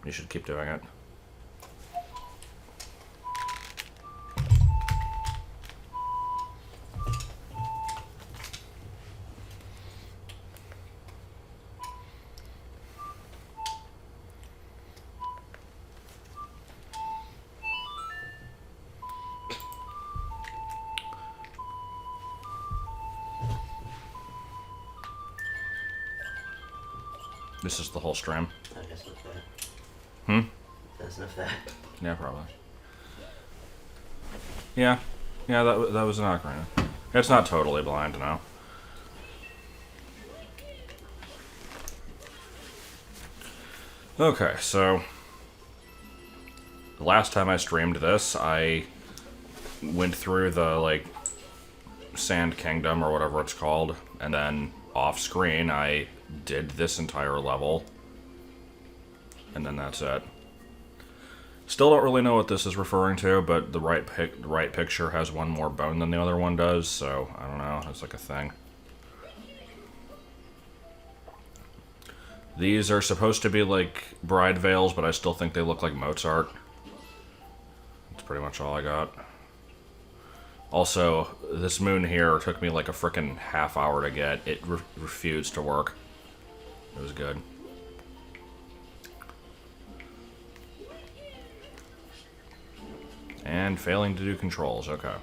You should keep doing it. This is the whole stream. I guess not that. That's not that. Yeah, probably. Yeah. Yeah, that was an ocarina. It's not totally blind, no. Okay, so... The last time I streamed this, I went through the, like, Sand Kingdom, or whatever it's called, and then off-screen, I did this entire level. And then that's it. Still don't really know what this is referring to, but the right picture has one more bone than the other one does, so I don't know. It's like a thing. These are supposed to be like bride veils, but I still think they look like Mozart. That's pretty much all I got. Also, this moon here took me like a frickin' half hour to get. It refused to work. It was good. And failing to do controls, okay.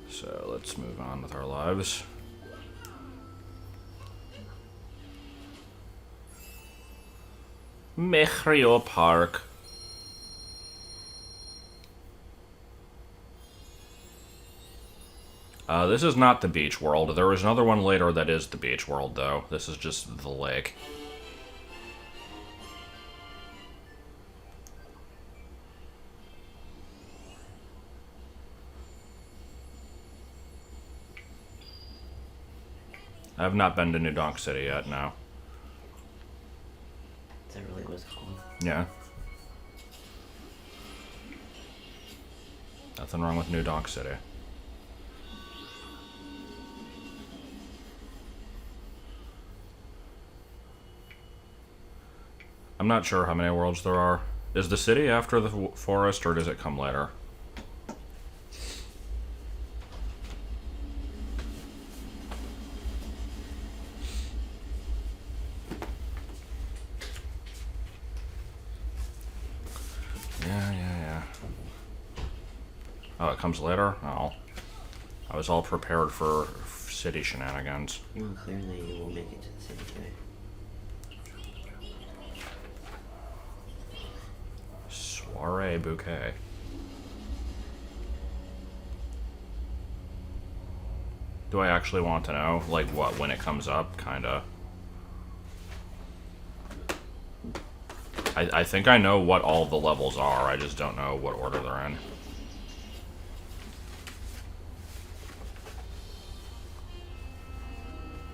So let's move on with our lives. Mechrio Park. This is not the beach world. There is another one later that is the beach world, though. This is just the lake. I have not been to New Donk City yet, no. Is that really what it's called? Yeah. Nothing wrong with New Donk City. I'm not sure how many worlds there are. Is the city after the forest, or does it come later? Yeah. Oh, it comes later? Oh. I was all prepared for city shenanigans. Well, clearly you will make it to the city today. Soiree bouquet. Do I actually want to know? Like, what, when it comes up? Kinda. I think I know what all the levels are, I just don't know what order they're in.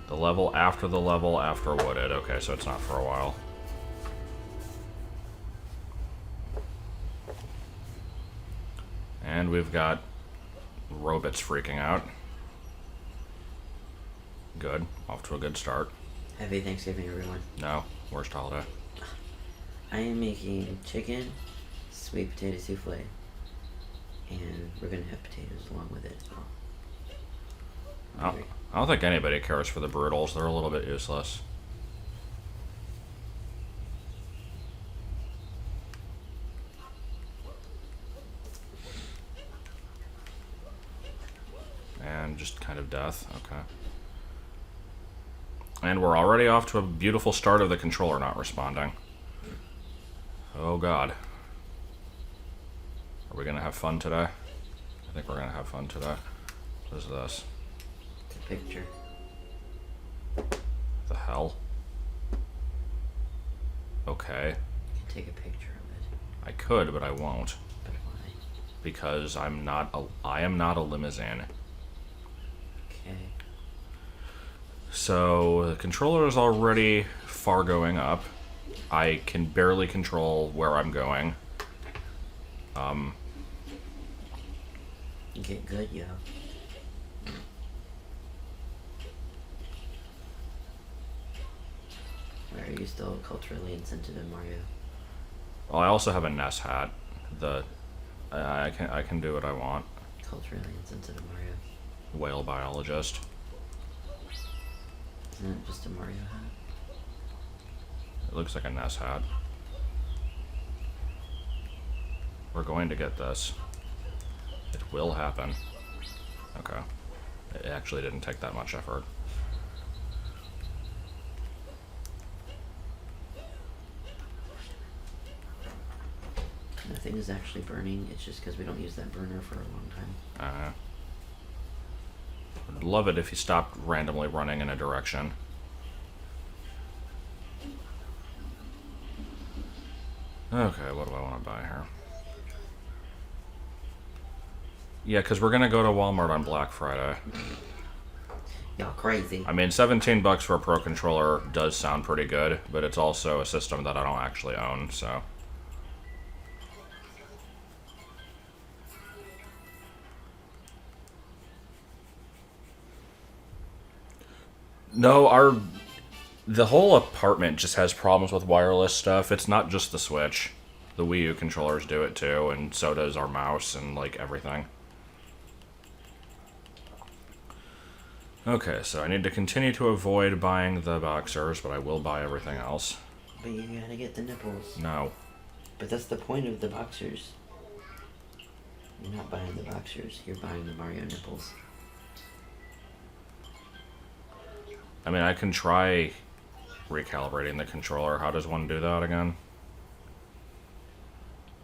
The level after Wooded. Okay, so it's not for a while. And we've got robots freaking out. Good. Off to a good start. Happy Thanksgiving, everyone. No. Worst holiday. I am making chicken, sweet potato souffle, and we're gonna have potatoes along with it as well. I don't think anybody cares for the Brutals. They're a little bit useless. And just kind of death. Okay. And we're already off to a beautiful start of the controller not responding. Oh god. Are we gonna have fun today? I think we're gonna have fun today. What is this? It's a picture. The hell? Okay. You can take a picture of it. I could, but I won't. But why? Because I am not a limousine. Okay. So the controller is already far going up. I can barely control where I'm going. Get good, yo. Or are you still culturally insensitive, Mario? Well, I also have a Ness hat. I can do what I want. Culturally insensitive Mario. Whale biologist. Isn't it just a Mario hat? It looks like a Ness hat. We're going to get this. It will happen. Okay. It actually didn't take that much effort. Nothing is actually burning, it's just because we don't use that burner for a long time. I'd love it if you stopped randomly running in a direction. Okay, what do I want to buy here? Yeah, because we're going to go to Walmart on Black Friday. Y'all crazy. I mean, $17 for a Pro Controller does sound pretty good, but it's also a system that I don't actually own, so... No, the whole apartment just has problems with wireless stuff. It's not just the Switch. The Wii U controllers do it too, and so does our mouse and, like, everything. Okay, so I need to continue to avoid buying the boxers, but I will buy everything else. But you gotta get the nipples. No. But that's the point of the boxers. You're not buying the boxers, you're buying the Mario nipples. I mean, I can try recalibrating the controller. How does one do that again?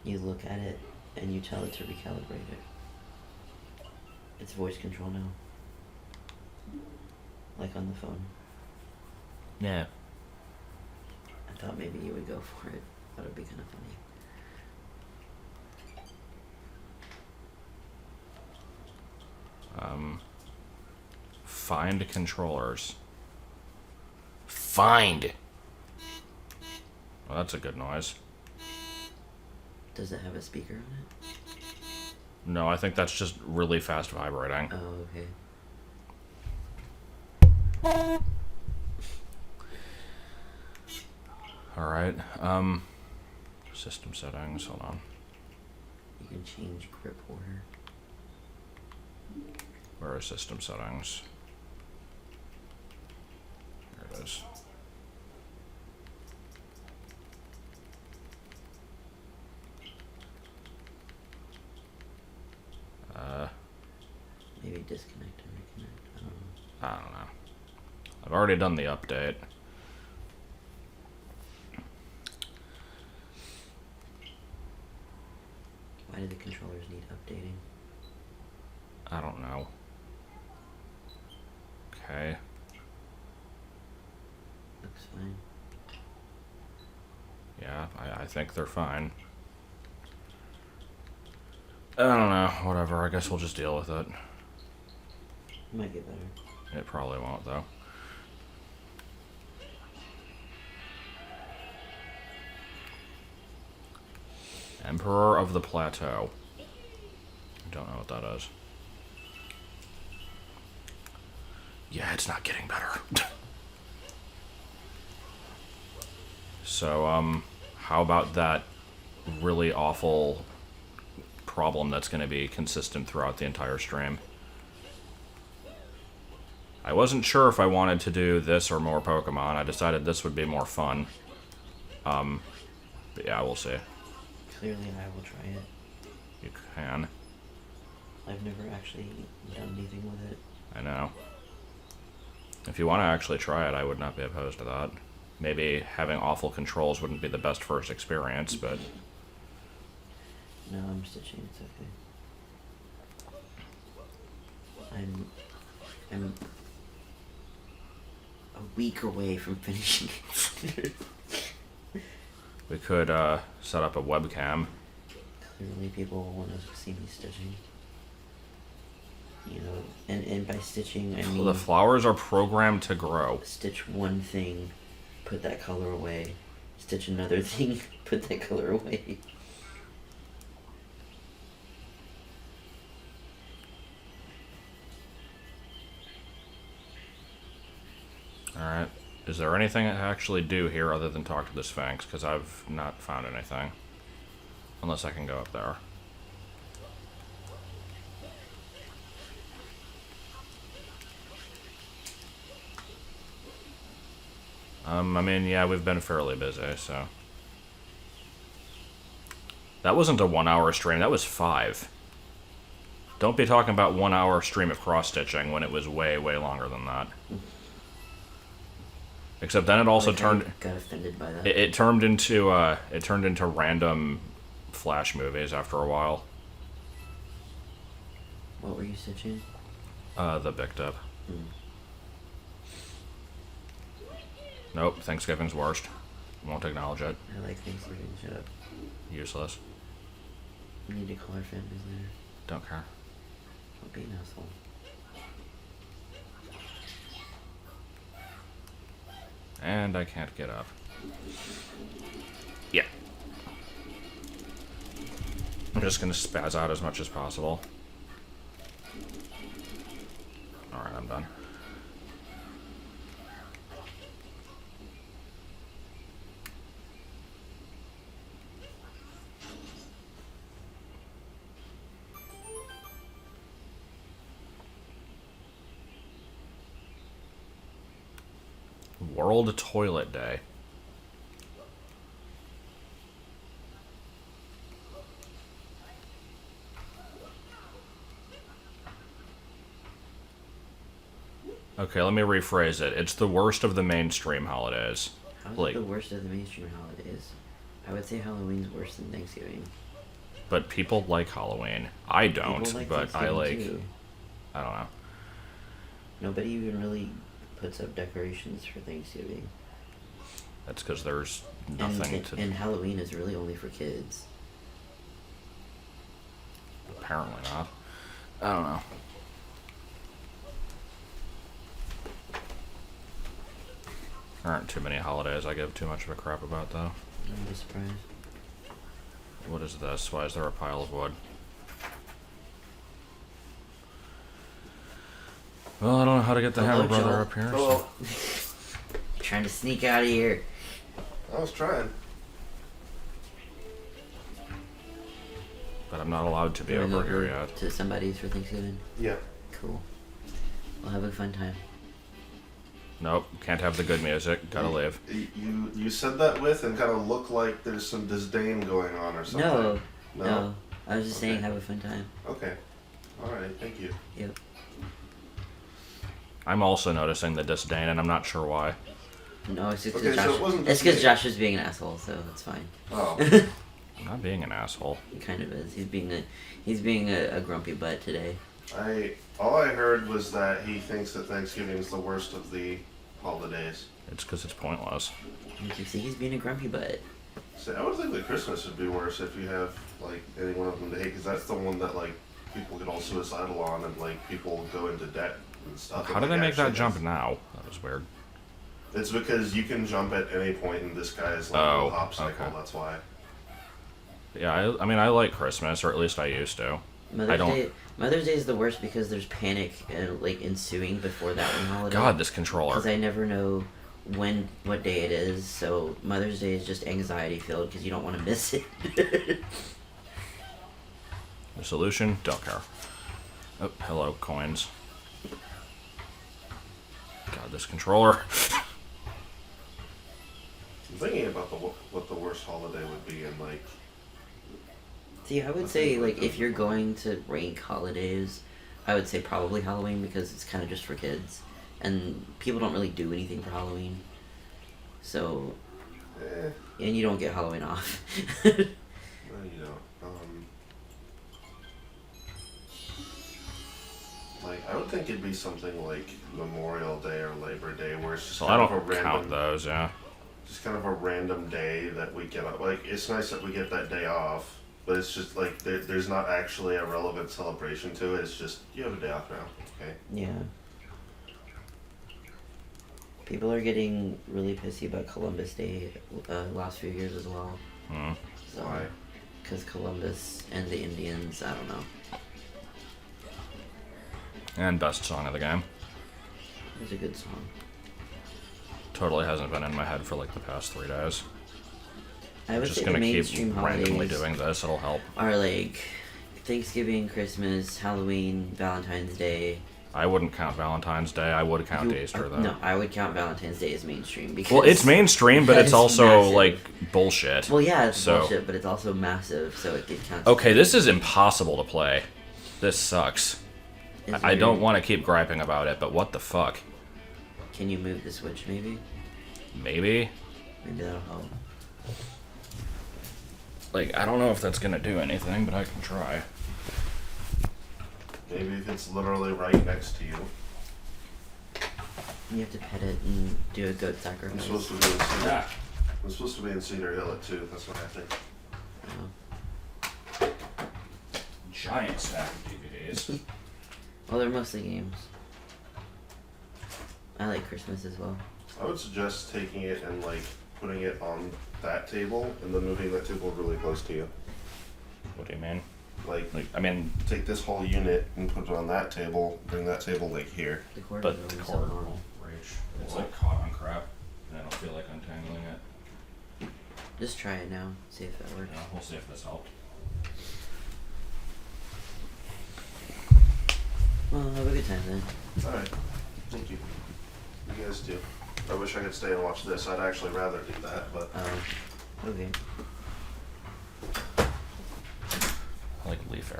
You look at it and you tell it to recalibrate it. It's voice control now. Like on the phone. Yeah. I thought maybe you would go for it. That would be kind of funny. Find controllers. Find! Well, that's a good noise. Does it have a speaker on it? No, I think that's just really fast vibrating. Oh, okay. Alright, system settings, hold on. You can change grip order. Where are system settings? Here it is. Maybe disconnect and reconnect. I don't know. I don't know. I've already done the update. Why do the controllers need updating? I don't know. Okay. Looks fine. Yeah, I think they're fine. I don't know. Whatever. I guess we'll just deal with it. Might get better. It probably won't, though. Emperor of the Plateau. I don't know what that is. Yeah, it's not getting better. So, how about that really awful problem that's going to be consistent throughout the entire stream? I wasn't sure if I wanted to do this or more Pokemon. I decided this would be more fun. But yeah, we'll see. Clearly, I will try it. You can. I've never actually done anything with it. I know. If you want to actually try it, I would not be opposed to that. Maybe having awful controls wouldn't be the best first experience, but... No, I'm stitching. It's okay. I'm a week away from finishing it. We could set up a webcam. Clearly, people will want to see me stitching. You know, and by stitching, I mean... The flowers are programmed to grow. Stitch one thing, put that color away. Stitch another thing, put that color away. Alright. Is there anything I actually do here other than talk to the Sphinx? Because I've not found anything. Unless I can go up there. I mean, yeah, we've been fairly busy, so... That wasn't a 1 hour stream, that was 5. Don't be talking about 1 hour stream of cross-stitching when it was way, way longer than that. Except then it also turned... I got offended by that. It turned into random Flash movies after a while. What were you stitching? The Big Dip. Nope, Thanksgiving's worst. Won't acknowledge it. I like Thanksgiving. Shut up. Useless. You need to call our families later. Don't care. Don't be an asshole. And I can't get up. Yeah. I'm just gonna spaz out as much as possible. Alright, I'm done. World Toilet Day. Okay, let me rephrase it. It's the worst of the mainstream holidays. How's it the worst of the mainstream holidays? I would say Halloween's worse than Thanksgiving. But people like Halloween. I don't, Like but I like... too. I don't know. Nobody even really puts up decorations for Thanksgiving. That's because there's nothing to... And Halloween is really only for kids. Apparently not. I don't know. There aren't too many holidays I give too much of a crap about, though. I'm not surprised. What is this? Why is there a pile of wood? Well, I don't know how to get the Hello, Hammer Brother Joel. up here. Hello. Trying to sneak out of here. I was trying. But I'm not allowed to be Going over here yet. to somebody's for Thanksgiving. Yeah. Cool. We'll have a fun time. Nope, can't have the good music. Gotta leave. You said that with and kind of look like there's some disdain going on or something. No. I was just saying Okay. have a fun time. Okay. All right. Thank you. Yep. I'm also noticing the disdain, and I'm not sure why. No, it's just Okay, because so Josh. it wasn't It's because me. Josh was being an asshole, so it's fine. Oh. I'm not being an asshole. He kind of is. He's being a grumpy butt today. All I heard was that he thinks that Thanksgiving is the worst of the holidays. It's because it's pointless. You see, he's being a grumpy butt. So I would think that Christmas would be worse if you have like any one of them to hate, because that's the one that like people get all suicidal on and like people go into debt and stuff. How did they make that jump now? That was weird. It's because you can jump at any point in this guy's like Oh, little hop cycle. okay. That's why. Yeah, I mean, I like Christmas, or at least I used to. I don't... Mother's Day is the worst because there's panic and like ensuing before that one holiday. God, this controller. Because I never know what day it is, so Mother's Day is just anxiety filled because you don't want to miss it. The solution? Don't care. Oh, hello, coins. God, this controller. I'm thinking about what the worst holiday would be, and like. See, I would say like if you're going to rank holidays, I would say probably Halloween because it's kind of just for kids, and people don't really do anything for Halloween. So, and you don't get Halloween off. No, you don't. Like I would think it'd be something like Memorial Day or Labor Day, where it's just So I kind of a don't random, count those, yeah. just kind of a random day that we get. Like it's nice that we get that day off, but it's just like there's not actually a relevant celebration to it. It's just you have a day off now, okay? Yeah. People are getting really pissy about Columbus Day last few years as well. Hmm. So, Why? because Columbus and the Indians, I don't know. And best song of the game. It was a good song. Totally hasn't been in my head for like the past 3 days. I would Just say the gonna keep mainstream randomly holidays doing this. It'll help. are like Thanksgiving, Christmas, Halloween, Valentine's Day. I wouldn't count Valentine's Day. I would count Easter though. No, I would count Valentine's Day as mainstream because Well, it's mainstream, but that it's is also massive. like bullshit. Well, yeah, it's So- bullshit, but it's also massive, so it counts. Okay, this is impossible to play. This sucks. It's I don't weird. want to keep griping about it, but what the fuck? Can you move the switch? Maybe. Maybe? Maybe that'll help. Like, I don't know if that's gonna do anything, but I can try. Maybe if it's literally right next to you. You have to pet it and do a goat I'm sacrifice. supposed to be in Cedar. Yeah. I'm supposed to be in Cedar Hill at 2. That's what I think. Oh. Giant stack of DVDs. Well, they're mostly games. I like Christmas as well. I would suggest taking it and like putting it on that table and then moving that table really close to you. What do you mean? Like I mean, take this whole unit and put it on that table. Bring that table like here. The cord but is the always cord so long. will reach. It's like caught on crap, and I don't feel like untangling it. Just try it now. See if that works. Yeah, we'll see if this helped. Well, have a good time then. All right. Thank you. You guys do. I wish I could stay and watch this. I'd actually rather do that, but Okay. I like Leif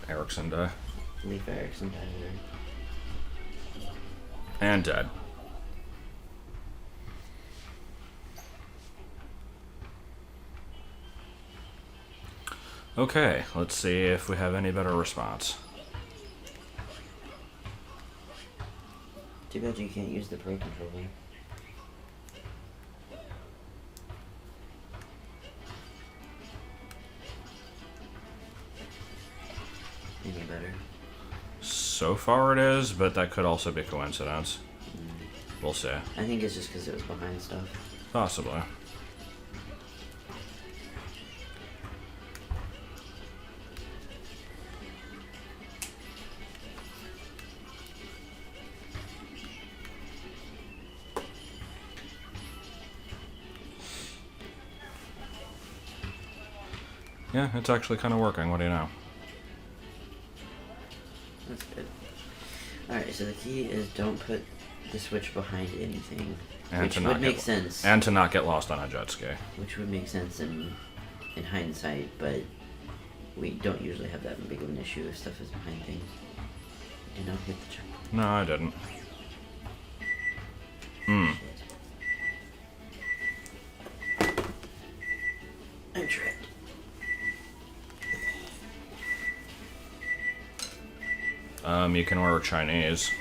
Erikson Day. Leif Erikson died there. And dead. Okay, let's see if we have any better response. Too bad you can't use the Pro Controller. Any better? So far it is, but that could also be coincidence. We'll see. I think it's just because it was behind stuff. Possibly. Yeah, it's actually kind of working. What do you know? That's good. Alright, so the key is don't put the switch behind anything. And which to would not make get, sense. And to not get lost on a jet ski. Which would make sense in hindsight, but we don't usually have that big of an issue if stuff is behind things. Do not hit the checkpoint. No, I didn't. Hmm. I'm tricked. You can order Chinese.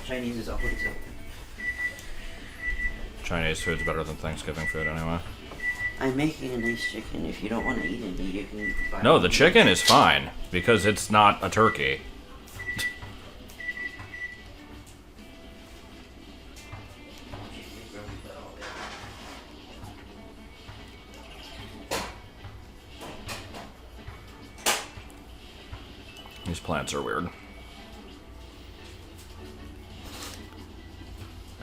Chinese is always open. Chinese food's better than Thanksgiving food anyway. I'm making a nice chicken. If you don't want to eat any, you can buy No, one. the chicken is fine because it's not a turkey. These plants are weird.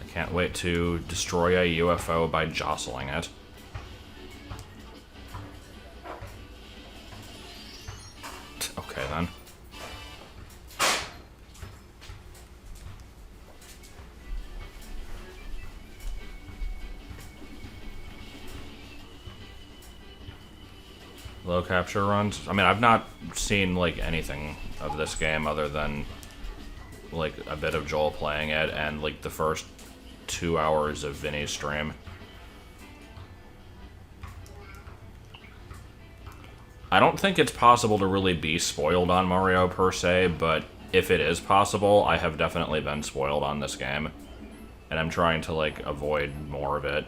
I can't wait to destroy a UFO by jostling it. Okay then. Low capture runs. I mean, I've not seen like anything of this game other than like a bit of Joel playing it and like the first 2 hours of Vinny's stream. I don't think it's possible to really be spoiled on Mario per se, but if it is possible, I have definitely been spoiled on this game. And I'm trying to like avoid more of it.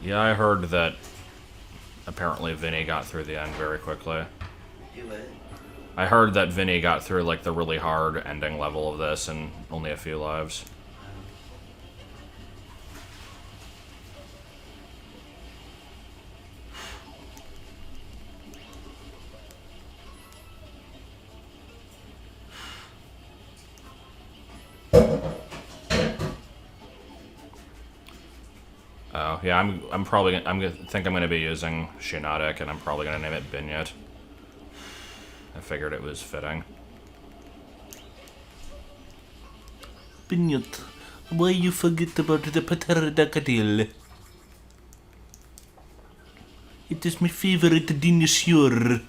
Yeah, I heard that apparently Vinny got through the end very quickly. Do it. I heard that Vinny got through like the really hard ending level of this in only a few lives. Oh yeah, I'm probably think I'm gonna be using Shinotic, and I'm probably gonna name it Binyet. I figured it was fitting. Binyot, why you forget about the pterodactyl? It is my favorite dinosaur.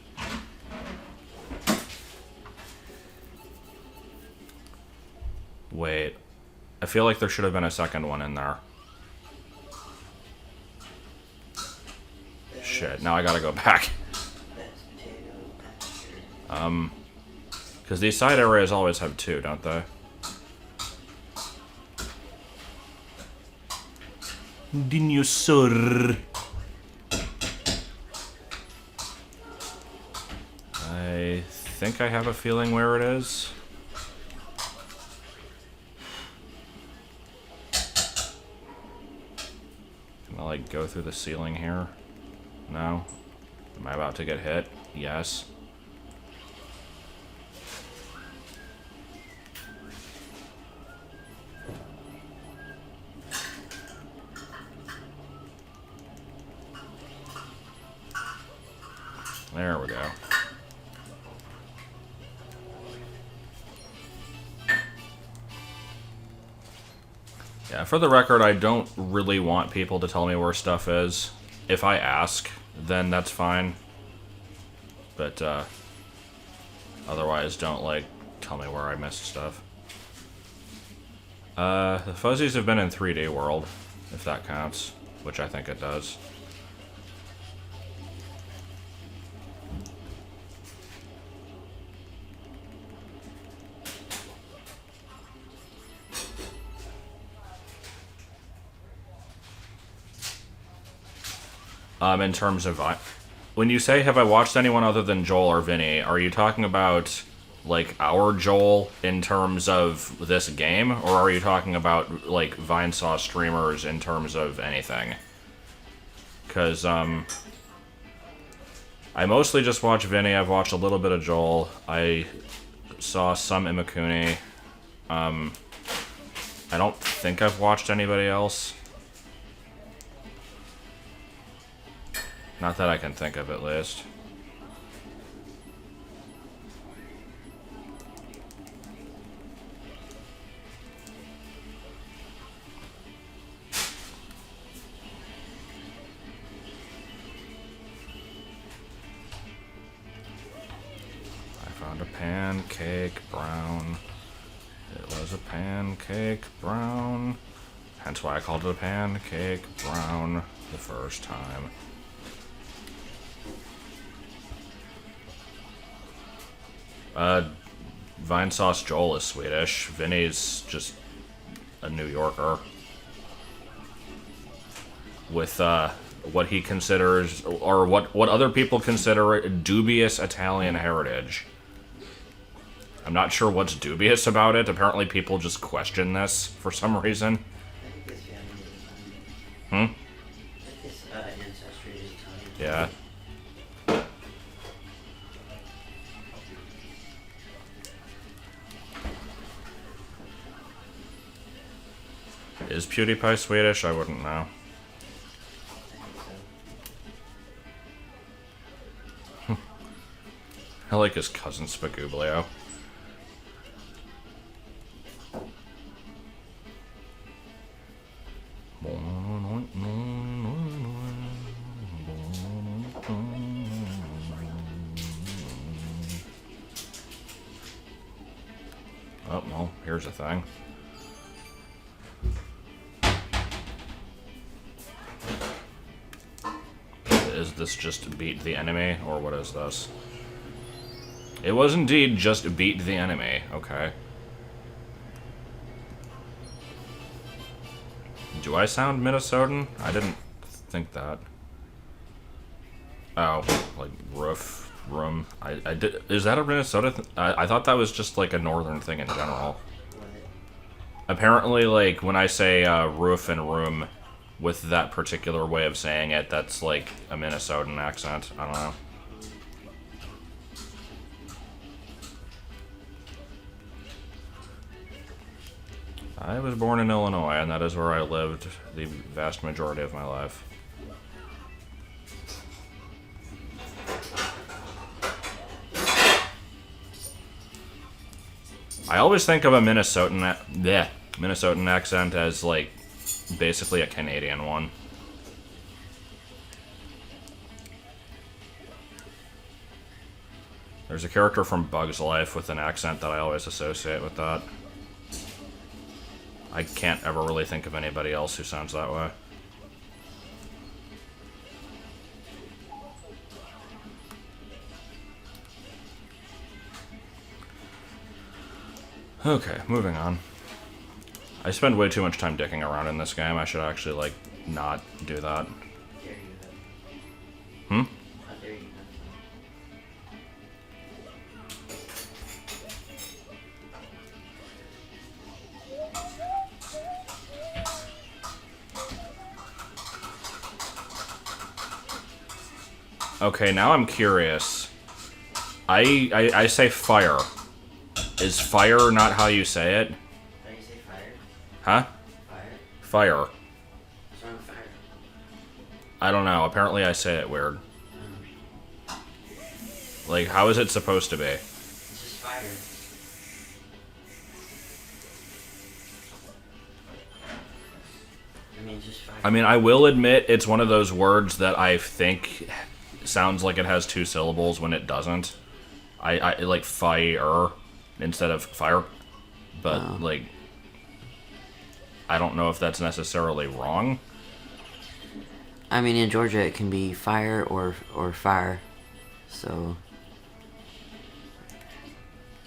Wait, I feel like there should have been a second one in there. Shit, now I gotta go back. Because these side areas always have two, don't they? Dinosaur. I think I have a feeling where it is. Can I, like, go through the ceiling here? No? Am I about to get hit? Yes. There we go. Yeah, for the record, I don't really want people to tell me where stuff is. If I ask, then that's fine. But, otherwise, don't, like, tell me where I missed stuff. The fuzzies have been in 3D World, if that counts, which I think it does. In terms of... when you say, have I watched anyone other than Joel or Vinny, are you talking about, like, our Joel in terms of this game? Or are you talking about, like, Vinesaw streamers in terms of anything? Because, I mostly just watch Vinny. I've watched a little bit of Joel. I saw some Imakuni. I don't think I've watched anybody else. Not that I can think of, at least. I found a pancake brown. It was a pancake brown. Hence why I called it a pancake brown the first time. Vinesauce Joel is Swedish. Vinny's just a New Yorker. With, what he considers, or what other people consider dubious Italian heritage. I'm not sure what's dubious about it. Apparently people just question this for some reason. I think his family is Hmm? Italian. I think his ancestry is Italian. Yeah. Is PewDiePie Swedish? I wouldn't know. I think so. I like his cousin Spagublio. Oh, well, here's a thing. Is this just beat the enemy, or what is this? It was indeed just beat the enemy, okay. Do I sound Minnesotan? I didn't think that. Oh, like roof, room. I did. Is that a Minnesota? I thought that was just like a northern thing in general. Apparently, like when I say roof and room, with that particular way of saying it, that's like a Minnesotan accent. I don't know. I was born in Illinois, and that is where I lived the vast majority of my life. I always think of a Minnesotan accent as like basically a Canadian one. There's a character from Bug's Life with an accent that I always associate with that. I can't ever really think of anybody else who sounds that way. Okay, moving on. I spend way too much time dicking around in this game. I should actually, like, not do that. Hmm? Okay, now I'm curious. I say fire. Is fire not how you say it? How do you say fire? Huh? Fire? Fire. What's wrong with fire? I don't know. Apparently I say it weird. Like, how is it supposed to be? It's just fire. I mean, it's just fire. I mean, I will admit it's one of those words that I think sounds like it has two syllables when it doesn't. I like fire instead of fire, but like I don't know if that's necessarily wrong. I mean, in Georgia, it can be fire or fire. So,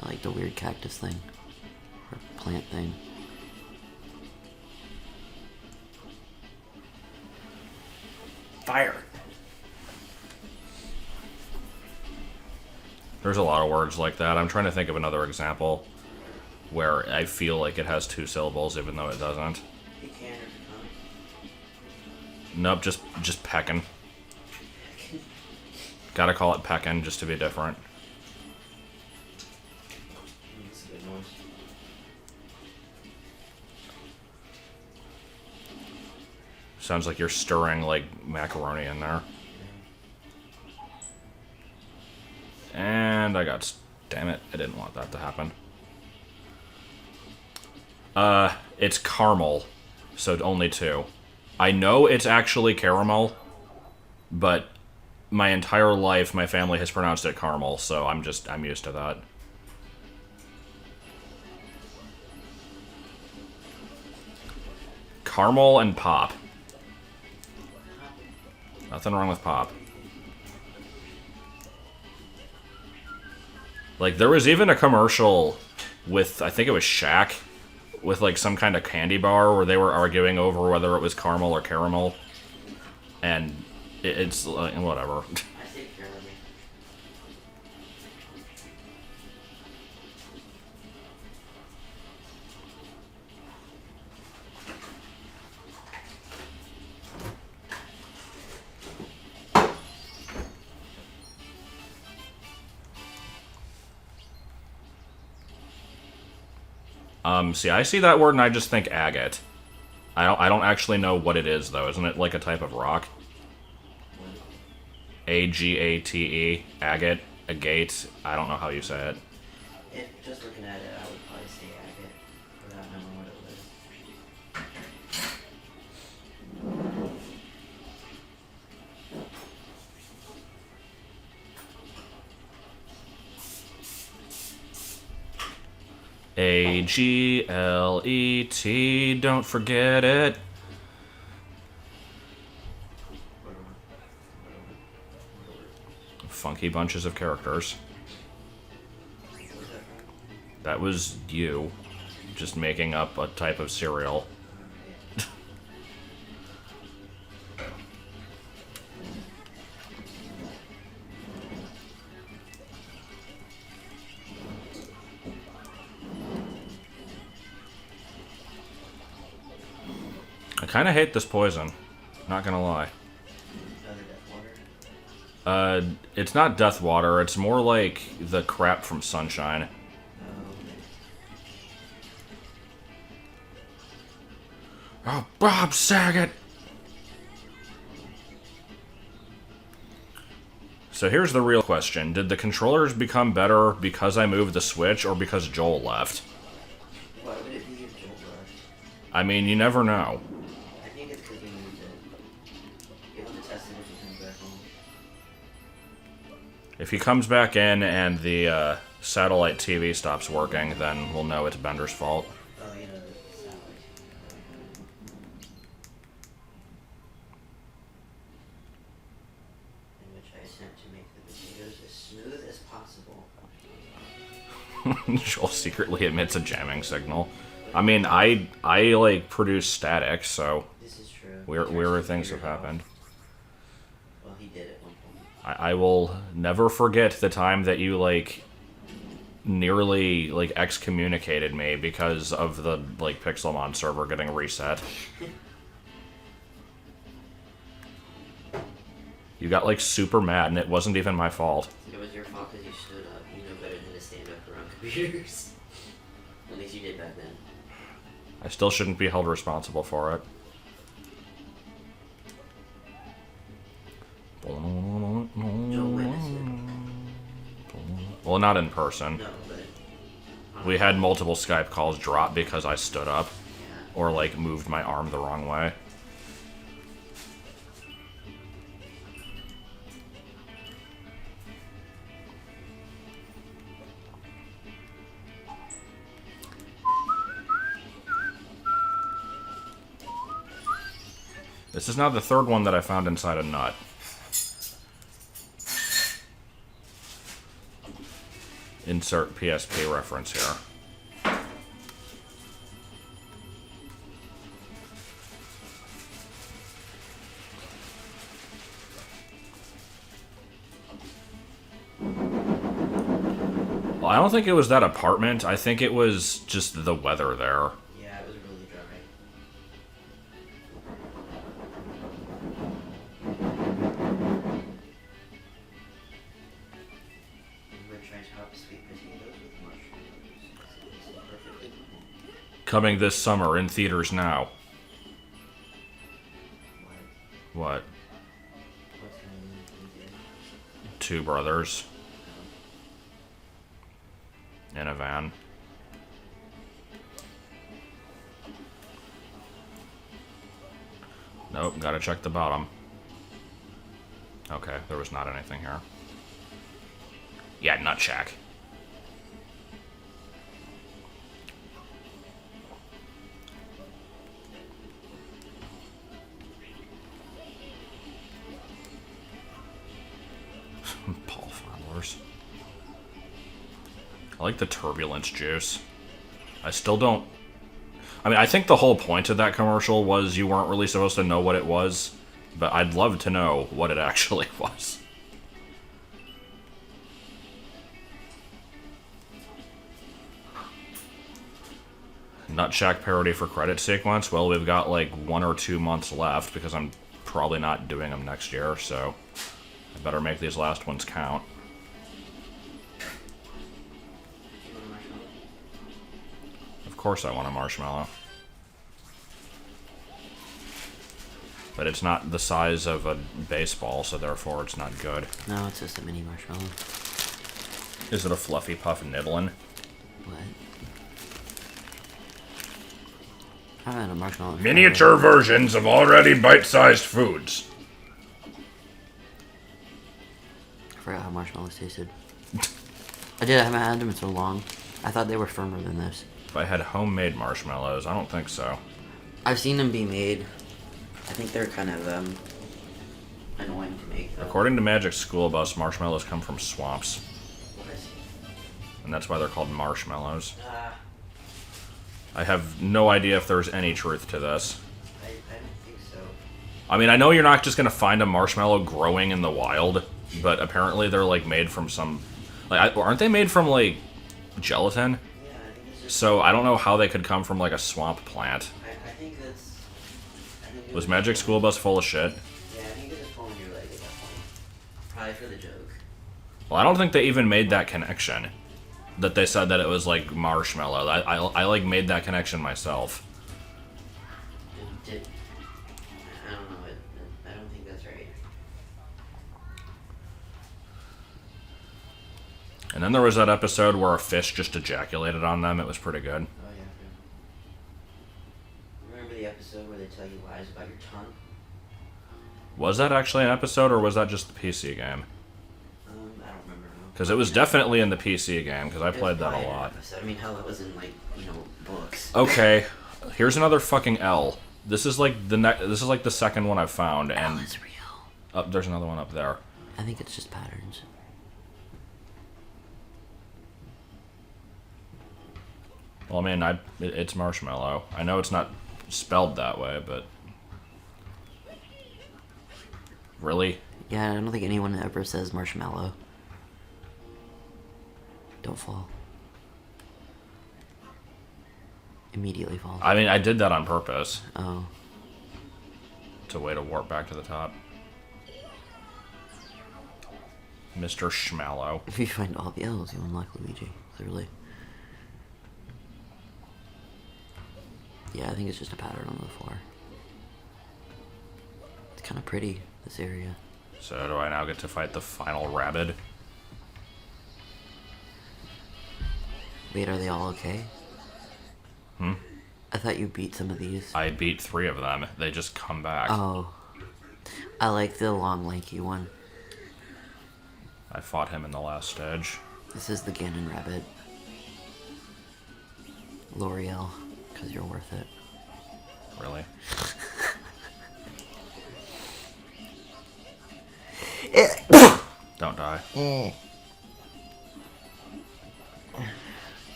I like the weird cactus thing or plant thing. Fire. There's a lot of words like that. I'm trying to think of another example where I feel like it has two syllables even though it doesn't. You can or Nope, just peckin'. Gotta call it peckin' just to be different. That's a good noise. Sounds like you're stirring like macaroni in there. And I got... Damn it, I didn't want that to happen. It's caramel, so only two. I know it's actually caramel, but my entire life my family has pronounced it caramel, so I'm used to that. Caramel and pop. Nothing wrong with pop. Like, there was even a commercial with, I think it was Shaq, with, like, some kind of candy bar where they were arguing over whether it was caramel or caramel. And it's, like, whatever. I say caramel. See, I see that word and I just think agate. I don't actually know what it is, though. Isn't it like a type of rock? Agate, agate, agate. I don't know how you say it. If just looking at it, I would probably say agate without knowing what it was. A-G-L-E-T, don't forget it. Funky bunches of characters. That was you, just making up a type of cereal. kind of hate this poison. Not gonna lie. Other death water. It's not death water. It's more like the crap from Sunshine. Oh, Bob Saget! So here's the real question. Did the controllers become better because I moved the Switch or because Joel left? Why would it be if Joel left? I mean, you never know. I think it's because we moved it. You have to test it if he comes back home. If he comes back in and the satellite TV stops working, then we'll know it's Bender's fault. Oh, you know, the salad. In which I attempt to make the potatoes as smooth as possible. Joel secretly emits a jamming signal. I mean, I like produce static, so This is true. weirder things have happened. Well, he did at one point. I will never forget the time that you like nearly like excommunicated me because of the like Pixelmon server getting reset. You got like super mad and it wasn't even my fault. It was your fault because you stood up. You know better than to stand up around computers. At least you did back then. I still shouldn't be held responsible for it. Joel witnessed it. Well, not in person. No, but... We had multiple Skype calls drop because I stood up Yeah. or like moved my arm the wrong way. This is now the third one that I found inside a nut. Insert PSP reference here. Well, I don't think it was that apartment. I think it was just the weather there. Yeah, it was really dry. We're trying to help sweet potatoes with mushrooms. This is perfectly normal. Coming this summer in theaters now. What? What? What's happening? Two brothers in a van. Nope, gotta check the bottom. Okay, there was not anything here. Yeah, nut shack. Paul Farmers. I like the turbulence juice. I still don't... I mean, I think the whole point of that commercial was you weren't really supposed to know what it was, but I'd love to know what it actually was. Nutshack parody for credit sequence? Well, we've got like 1 or 2 months left because I'm probably not doing them next year, so I better make these last ones count. You want a marshmallow? Of course I want a marshmallow. But it's not the size of a baseball, so therefore it's not good. No, it's just a mini marshmallow. Is it a fluffy puff nibbling? What? I haven't had a marshmallow. in Miniature versions of already bite-sized foods. I forgot how marshmallows tasted. I haven't had them in so long. I thought they were firmer than this. If I had homemade marshmallows, I don't think so. I've seen them be made. I think they're kind of annoying to make, though. According to Magic School Bus, marshmallows come from swamps, What? and that's why they're called marshmallows. I have no idea if there's any truth to this. I don't think so. I mean, I know you're not just gonna find a marshmallow growing in the wild, but apparently they're like made from some... Like, aren't they made from like gelatin? Yeah, I think it's just... So I don't know how they could come from like a swamp plant. I think that's... I Was Magic School Bus full of shit? Yeah, I think it was pulling your leg at that point. Probably for the joke. Well, I don't think they even made that connection. That they said that it was like marshmallow. I like made that connection myself. I don't know. I don't think that's right. And then there was that episode where a fish just ejaculated on them. It was pretty good. Oh yeah. Remember the episode where they tell you lies about your tongue? Was that actually an episode, or was that just the PC game? I don't remember now. Because it was definitely in the PC game, because I played that a lot. I mean, hell, that was in like books. Okay, here's another fucking L. This is like this is like the second one I've found, L and is real. there's another one up there. I think it's just patterns. Well, I mean, it's marshmallow. I know it's not spelled that way, but really, Yeah, I don't think anyone ever says marshmallow. Don't fall. Immediately fall. I mean, I did that on purpose. Oh. It's a way to warp back to the top. Mr. Schmallow. If you find all the L's, you unlock Luigi. Clearly. Yeah, I think it's just a pattern on the floor. It's kind of pretty, this area. So do I now get to fight the final rabbit? Wait, are they all okay? I thought you beat some of these. I beat 3 of them. They just come back. Oh. I like the long, lanky one. I fought him in the last stage. This is the Ganon Rabbit. L'Oreal, because you're worth it. Really? Don't die.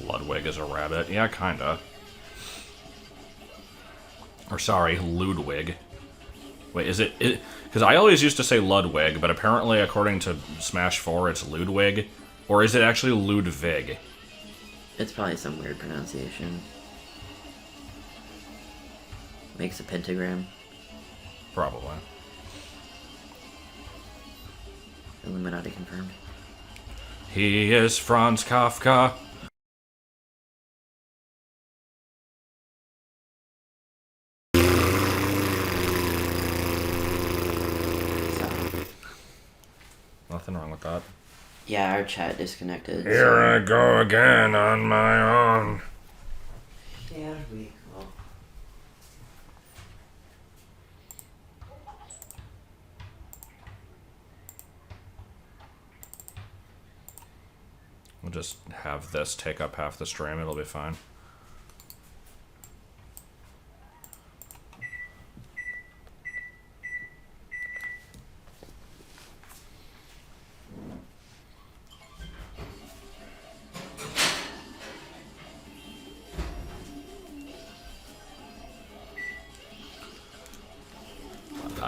Ludwig is a rabbit. Yeah, kinda. Or sorry, Ludwig. Wait, is it... Because I always used to say Ludwig, but apparently according to Smash 4, it's Ludwig. Or is it actually Ludwig? It's probably some weird pronunciation. Makes a pentagram. Probably. Illuminati confirmed. He is Franz Kafka. So, Nothing wrong with that. yeah, our chat disconnected. Here I go again on my own. Here we go. We'll just have this take up half the stream. It'll be fine.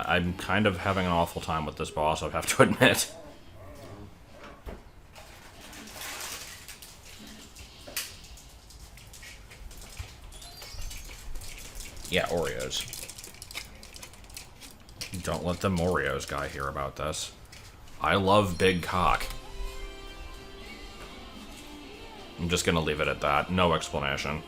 I'm kind of having an awful time with this boss, I have to admit. Yeah, Oreos. Don't let the Oreos guy hear about this. I love big cock. I'm just gonna leave it at that. No explanation.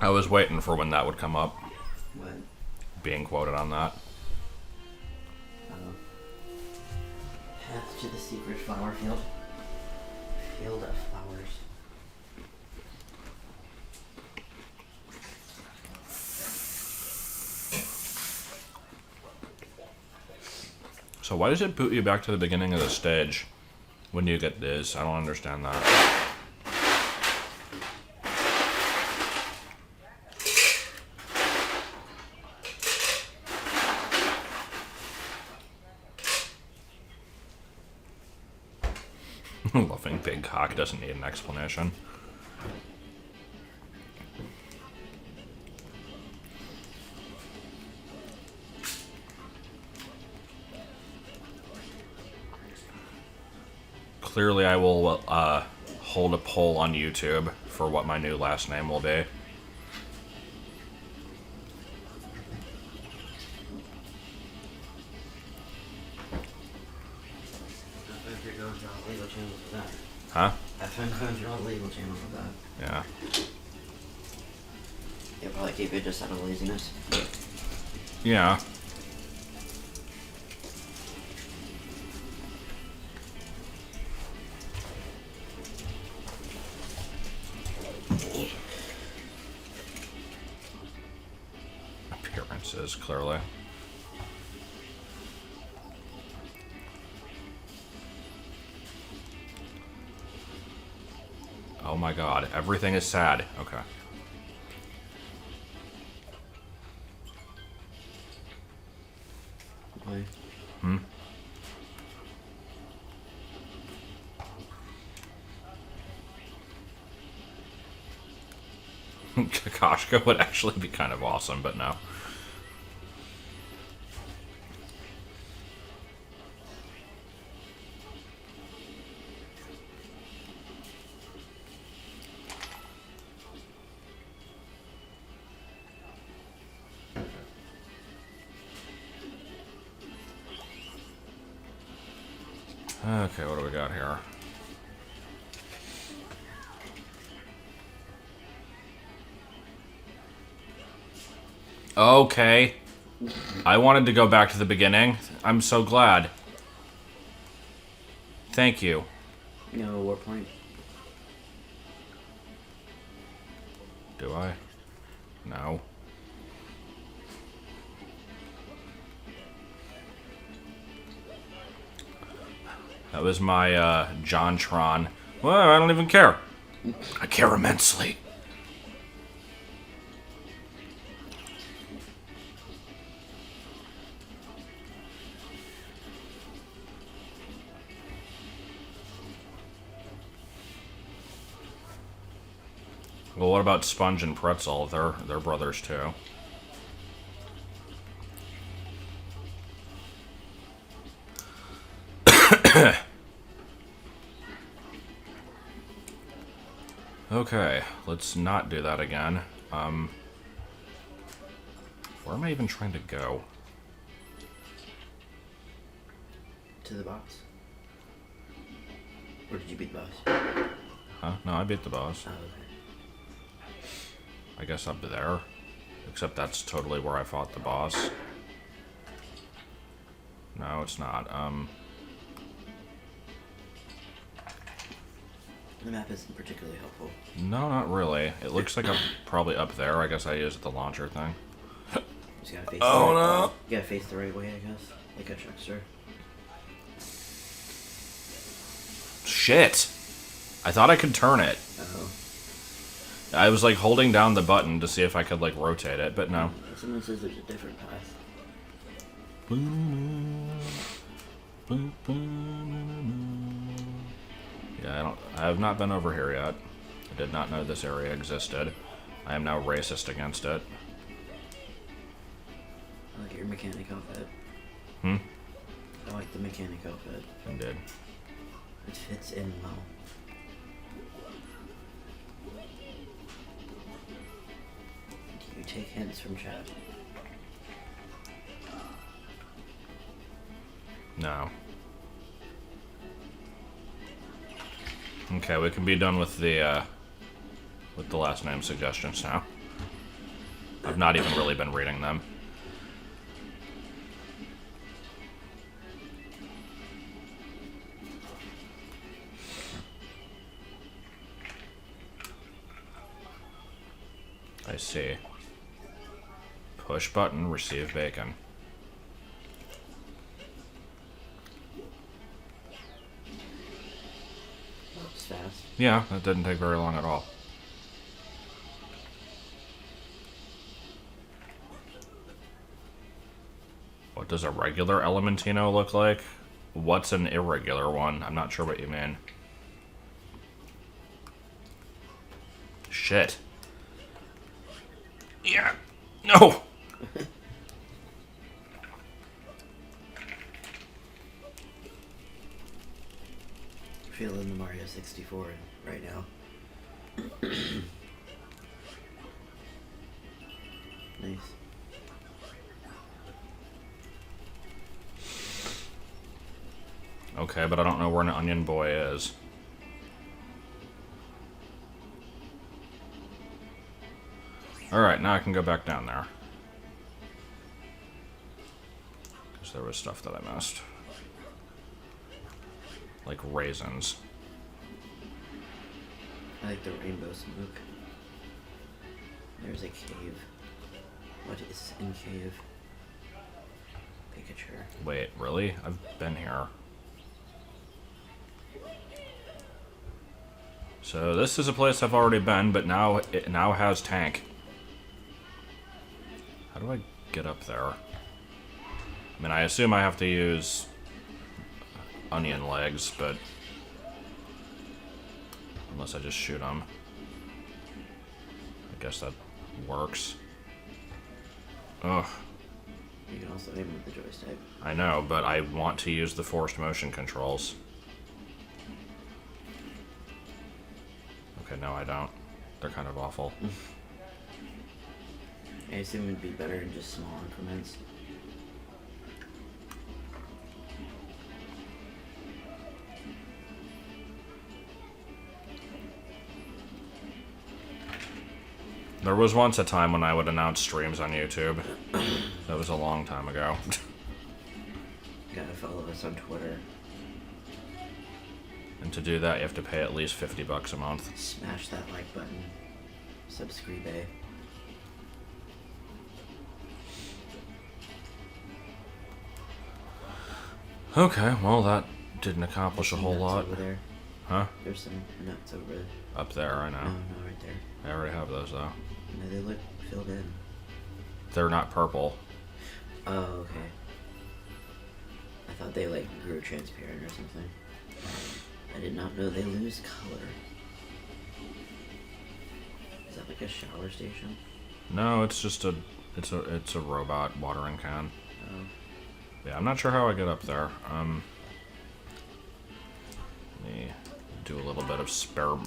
I was waiting for when that would come up. What? Being quoted on that. Path to the secret flower field. Field of flowers. So why does it boot you back to the beginning of the stage when you get this? I don't understand that. Loving big cock doesn't need an explanation. Clearly, I will hold a poll on YouTube for what my new last name will be. If you're going through all legal channels with that. Huh? That's why I'm going through all the legal channels with that. Yeah. They'll probably keep it just out of laziness. Yeah. Appearances, clearly. Oh my god, everything is sad. Okay. Why? Hmm? Kakashka would actually be kind of awesome, but no. Okay, what do we got here? Okay. I wanted to go back to the beginning. I'm so glad. Thank you. No, war point. Do I? No. That was my JonTron. Well, I don't even care. I care immensely. Well, what about Sponge and Pretzel? They're brothers too. Okay, let's not do that again. Where am I even trying to go? To the boss. Or did you beat the boss? Huh? No, I beat the boss. Oh, okay. I guess up there. Except that's totally where I fought the boss. No, it's not. The map isn't particularly helpful. No, not really. It looks like I'm probably up there. I guess I used the launcher thing. You just gotta face Oh, the right, no. You gotta face the right way, I guess. Like a trickster. Shit! I thought I could turn it. Oh. I was like holding down the button to see if I could like rotate it, but no. Someone says there's a different path. Yeah, I have not been over here yet. I did not know this area existed. I am now racist against it. I like your mechanic outfit. Hmm? I like the mechanic outfit. Indeed. It fits in well. Do you take hints from chat? No. Okay, we can be done with the last name suggestions now. I've not even really been reading them. I see. Push button, receive bacon. It's fast. Yeah, that didn't take very long at all. What does a regular Elementino look like? What's an irregular one? I'm not sure what you mean. Shit. Yeah. No! Feeling the Mario 64 right now. Nice. Okay, but I don't know where an Onion Boy is. Alright, now I can go back down there. Because there was stuff that I missed. Like raisins. I like the rainbow smoke. There's a cave. What is in cave? Pikachu. Wait, really? I've been here. So this is a place I've already been, but now it now has tank. How do I get up there? I mean, I assume I have to use onion legs, but unless I just shoot them, I guess that works. Ugh. You can also aim with the joystick. I know, but I want to use the forced motion controls. Okay, no, I don't. They're kind of awful. I assume it'd be better in just small increments. There was once a time when I would announce streams on YouTube. That was a long time ago. You gotta follow us on Twitter. And to do that, you have to pay at least $50 a month. Smash that like button. Subscribe. Okay, well, that didn't accomplish a whole lot. Over there. Huh? There's some nuts over there. Up there, I No, know. no, right there. I already have those, though. No, they look filled in. They're not purple. Oh, okay. I thought they like grew transparent or something. I did not know they lose color. Is that like a shower station? No, it's just it's a robot watering can. Oh. Yeah, I'm not sure how I get up there. Let me do a little bit of spare.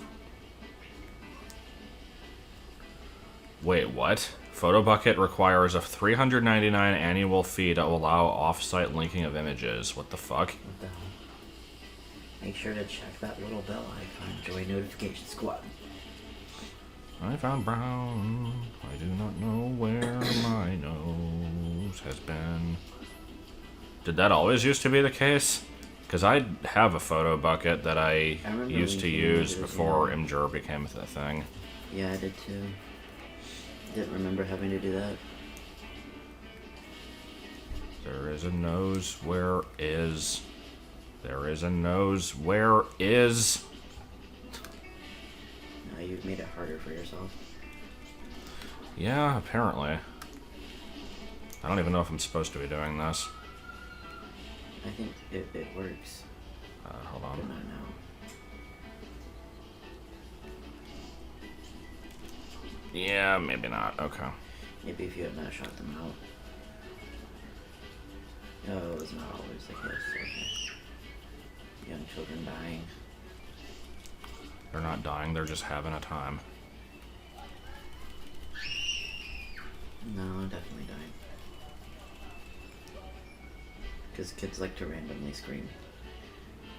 Wait, what? PhotoBucket requires a $399 annual fee to allow off-site linking of images. What the fuck? What the hell? Make sure to check that little bell icon. Join Notification Squad. I found brown. I do not know where my nose has been. Did that always used to be the case? Because I have a photo bucket that I remember used to linking use images, before yeah. Imgur became a thing. Yeah, I did too. Didn't remember having to do that. There is a nose. Where is? There is a nose. Where is? Now you've made it harder for yourself. Yeah, apparently. I don't even know if I'm supposed to be doing this. I think it works. Hold But on. not now. Yeah, maybe not. Okay. Maybe if you had not shot them out. No, it was not always the case. Okay. Young children dying. They're not dying, they're just having a time. No, definitely dying. Because kids like to randomly scream.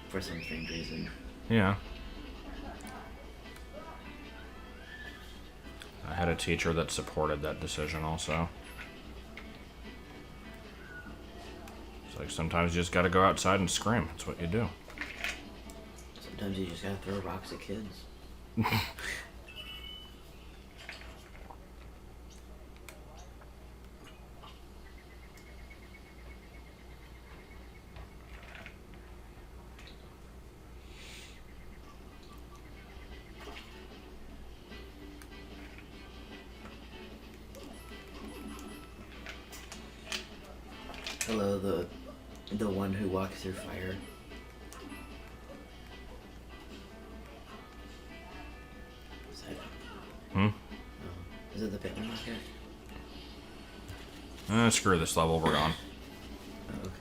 For some strange reason. Yeah. I had a teacher that supported that decision also. It's like sometimes you just gotta go outside and scream. That's what you do. Sometimes you just gotta throw rocks at kids. Hello, the one who walks through fire. Is that Mm-hmm. Oh. Is it the picnic market? Screw this level, we're gone. Oh, okay.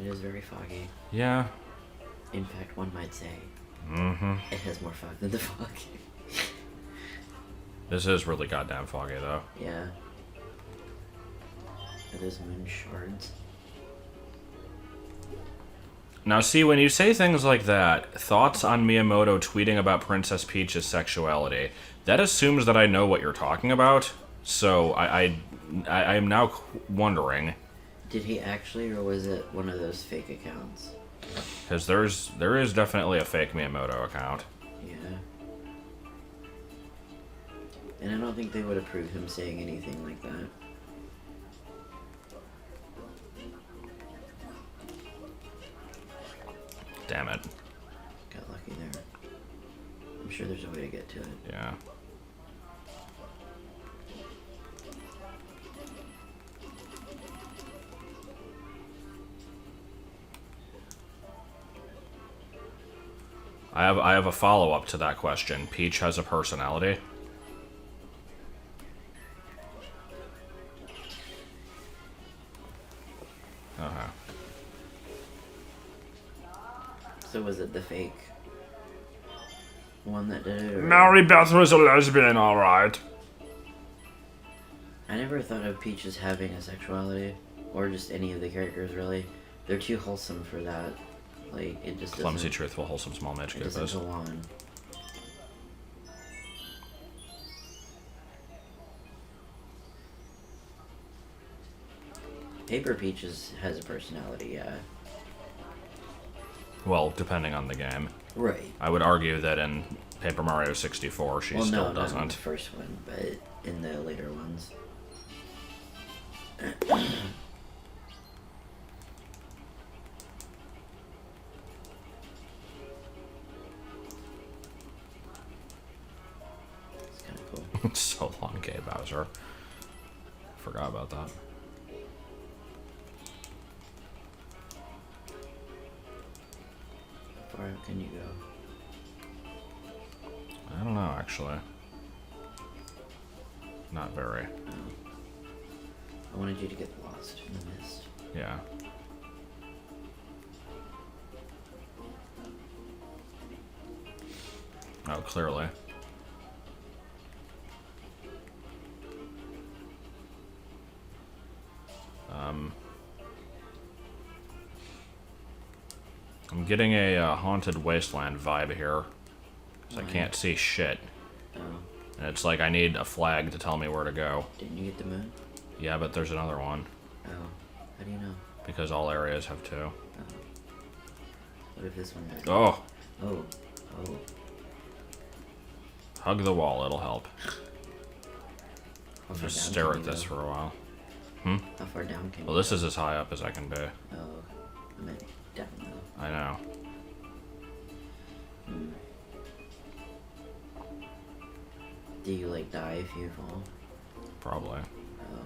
It is very foggy. Yeah. In fact, one might say Mm-hmm. it has more fog than the fog. This is really goddamn foggy, though. Yeah. Are those moon shards? Now, see, when you say things like that, thoughts on Miyamoto tweeting about Princess Peach's sexuality, that assumes that I know what you're talking about. So I am now wondering, Did he actually, or was it one of those fake accounts? because there is definitely a fake Miyamoto account. Yeah. And I don't think they would approve him saying anything like that. Damn it. Got lucky there. I'm sure there's a way to get to it. Yeah. I have a follow-up to that question. Peach has a personality? Uh-huh. So was it the fake one that did it? Or... Mary Beth was a lesbian, alright. I never thought of Peach as having a sexuality, or just any of the characters really. They're too wholesome for that. Like, it just Clumsy, doesn't... truthful, wholesome, small match It doesn't goofus. go on. Paper Peach has a personality, yeah. Well, depending on the game. Right. I would argue that in Paper Mario 64, she Well, still no, not in doesn't. the first one, but in the later ones. It's kind of cool. It's so long, Gay Bowser. Forgot about that. How far out can you go? I don't know, actually. Not very. Oh. I wanted you to get lost in the mist. Yeah. Oh, clearly. I'm getting a Haunted Wasteland vibe here. 'Cause I Why? can't see shit. Oh. And it's like I need a flag to tell me where to go. Didn't you get the moon? Yeah, but there's another one. Oh. How do you know? Because all areas have two. Oh. What if this one does? Oh! Oh. Oh. Hug the wall, it'll help. How far Just down stare can at you this go? for a while. How far down can Well, you this is as high up as I can be. go? Oh. I meant down though. I know. Do you like die if you fall? Probably. Oh.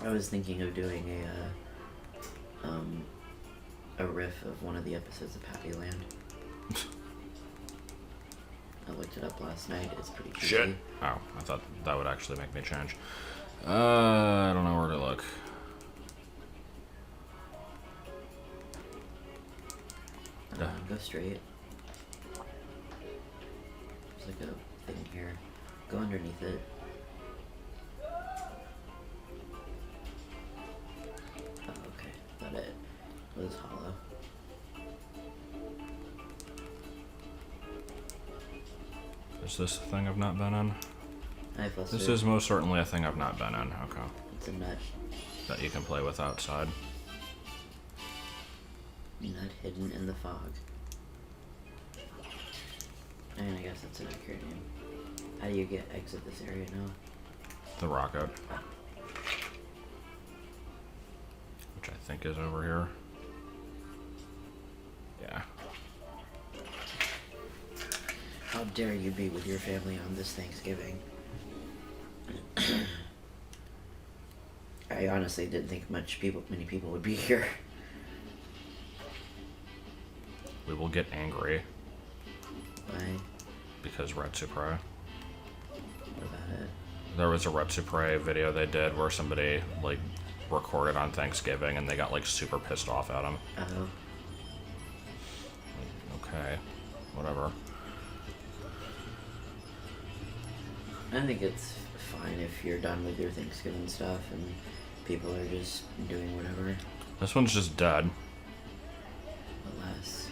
I was thinking of doing a riff of one of the episodes of Happy Land. I looked it up last night. It's pretty cheesy. Shit. Oh, I thought that would actually make me change. I don't know where to look. Go straight. There's like a thing here. Go underneath it. Oh, okay. Thought it was hollow. Is this a thing I've not been in? Hi, Fluster. This is most certainly a thing I've not been in. Okay. It's a nut. That you can play with outside. Nut hidden in the fog. I mean, I guess that's an accurate name. How do you exit this area now? The rocket. Which I think is over here. Yeah. How dare you be with your family on this Thanksgiving? I honestly didn't think many people would be here. We will get angry Why? because Red Supre. What about it? There was a Red Supre video they did where somebody, like, recorded on Thanksgiving and they got, like, super pissed off at him. Oh. Okay, whatever. I think it's fine if you're done with your Thanksgiving stuff and people are just doing whatever. This one's just dead. Alas.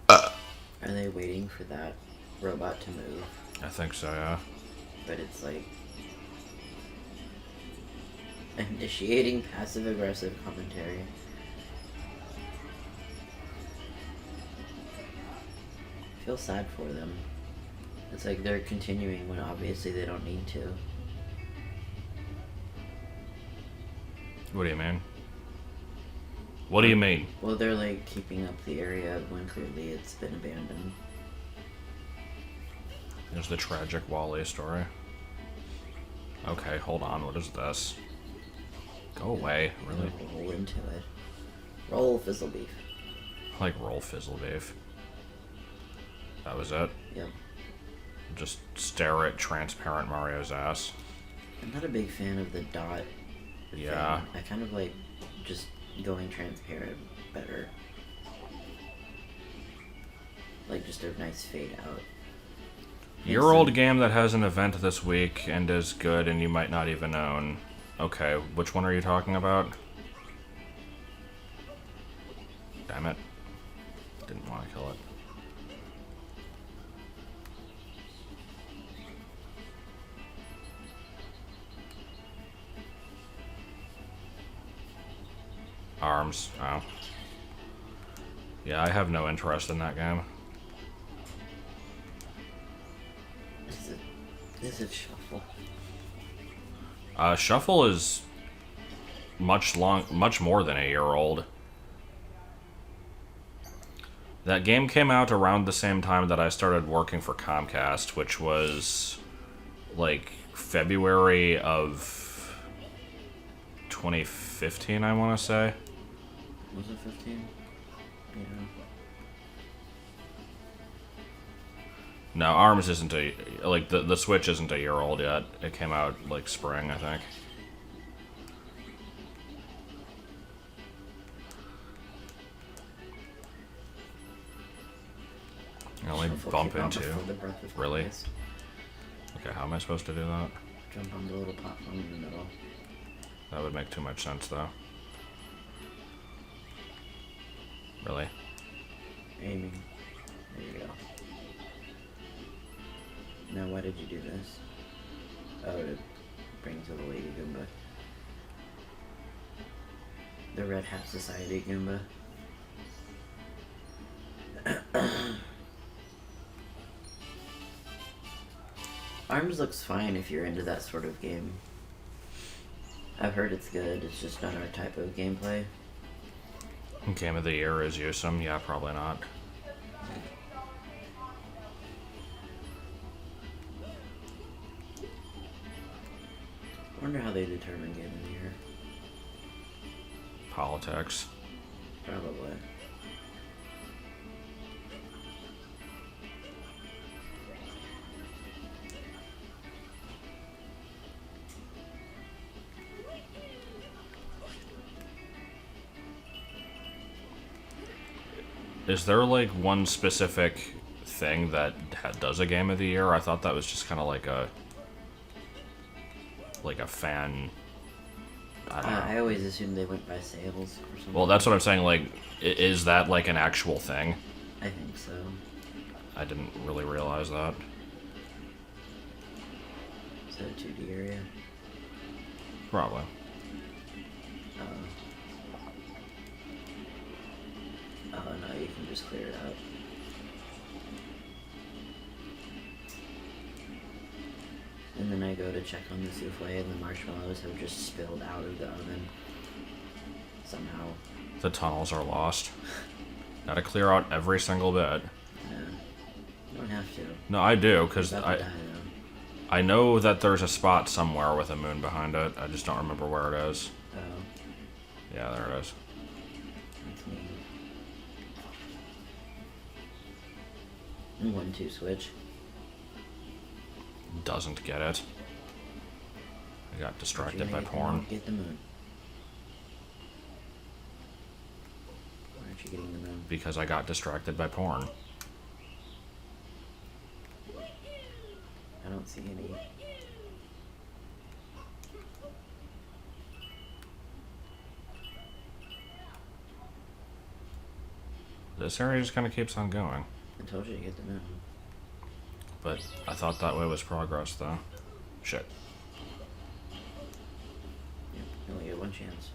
Are they waiting for that robot to move? I think so, yeah. But it's like initiating passive aggressive commentary. I feel sad for them. It's like they're continuing when obviously they don't need to. What do you mean? What do you mean? Well, they're like keeping up the area when clearly it's been abandoned. There's the tragic Wally story. Okay, hold on. What is this? Go away. Really? Roll into it. Roll fizzle beef. I like roll fizzle beef. That was it? Yep. Just stare at transparent Mario's ass. I'm not a big fan of the dot. Yeah. Thing. I kind of like just going transparent better. Like just a nice fade out. Your old game that has an event this week and is good and you might not even own. Okay, which one are you talking about? Damn it. Didn't want to kill it. Arms. Oh. Yeah, I have no interest in that game. Is it Shuffle? Shuffle is much more than a year old. That game came out around the same time that I started working for Comcast, which was like February of 2015, I want to say. Was it 15? Yeah. No, ARMS isn't the Switch isn't a year old yet. It came out like spring, I think. I only Shuffle bump came out into. before the Breath of Really? Christ. Okay, how am I supposed to do that? Jump on the little platform in the middle. That would make too much sense, though. Really? Aiming. There you go. Now, why did you do this? Oh, to bring to the Lady Goomba. The Red Hat Society Goomba. ARMS looks fine if you're into that sort of game. I've heard it's good, it's just not our type of gameplay. Game of the year is Yusum? Yeah, probably not. I wonder how they determine game of the year. Politics. Probably. Is there like one specific thing that does a game of the year? I thought that was just kind of like a fan. I don't know. I always assumed they went by sales or something. Well, that's what I'm saying. Like, is that like an actual thing? I think so. I didn't really realize that. Is that a 2D area? Probably. Oh no, you can just clear it out. And then I go to check on the souffle and the marshmallows have just spilled out of the oven. Somehow. The tunnels are lost. Gotta clear out every single bit. Yeah. You don't have to. No, I do, because You're about I... to die, though. I know that there's a spot somewhere with a moon behind it. I just don't remember where it is. Oh, Yeah, there it is. that's neat. 1-2 switch. Doesn't get it. I got distracted by Get the porn. moon, get the moon. Why aren't you getting the moon? Because I got distracted by porn. I don't see any. This area just kind of keeps on going. I told you to get the moon. But I thought that way was progress, though. Shit. Yep, you only get one chance.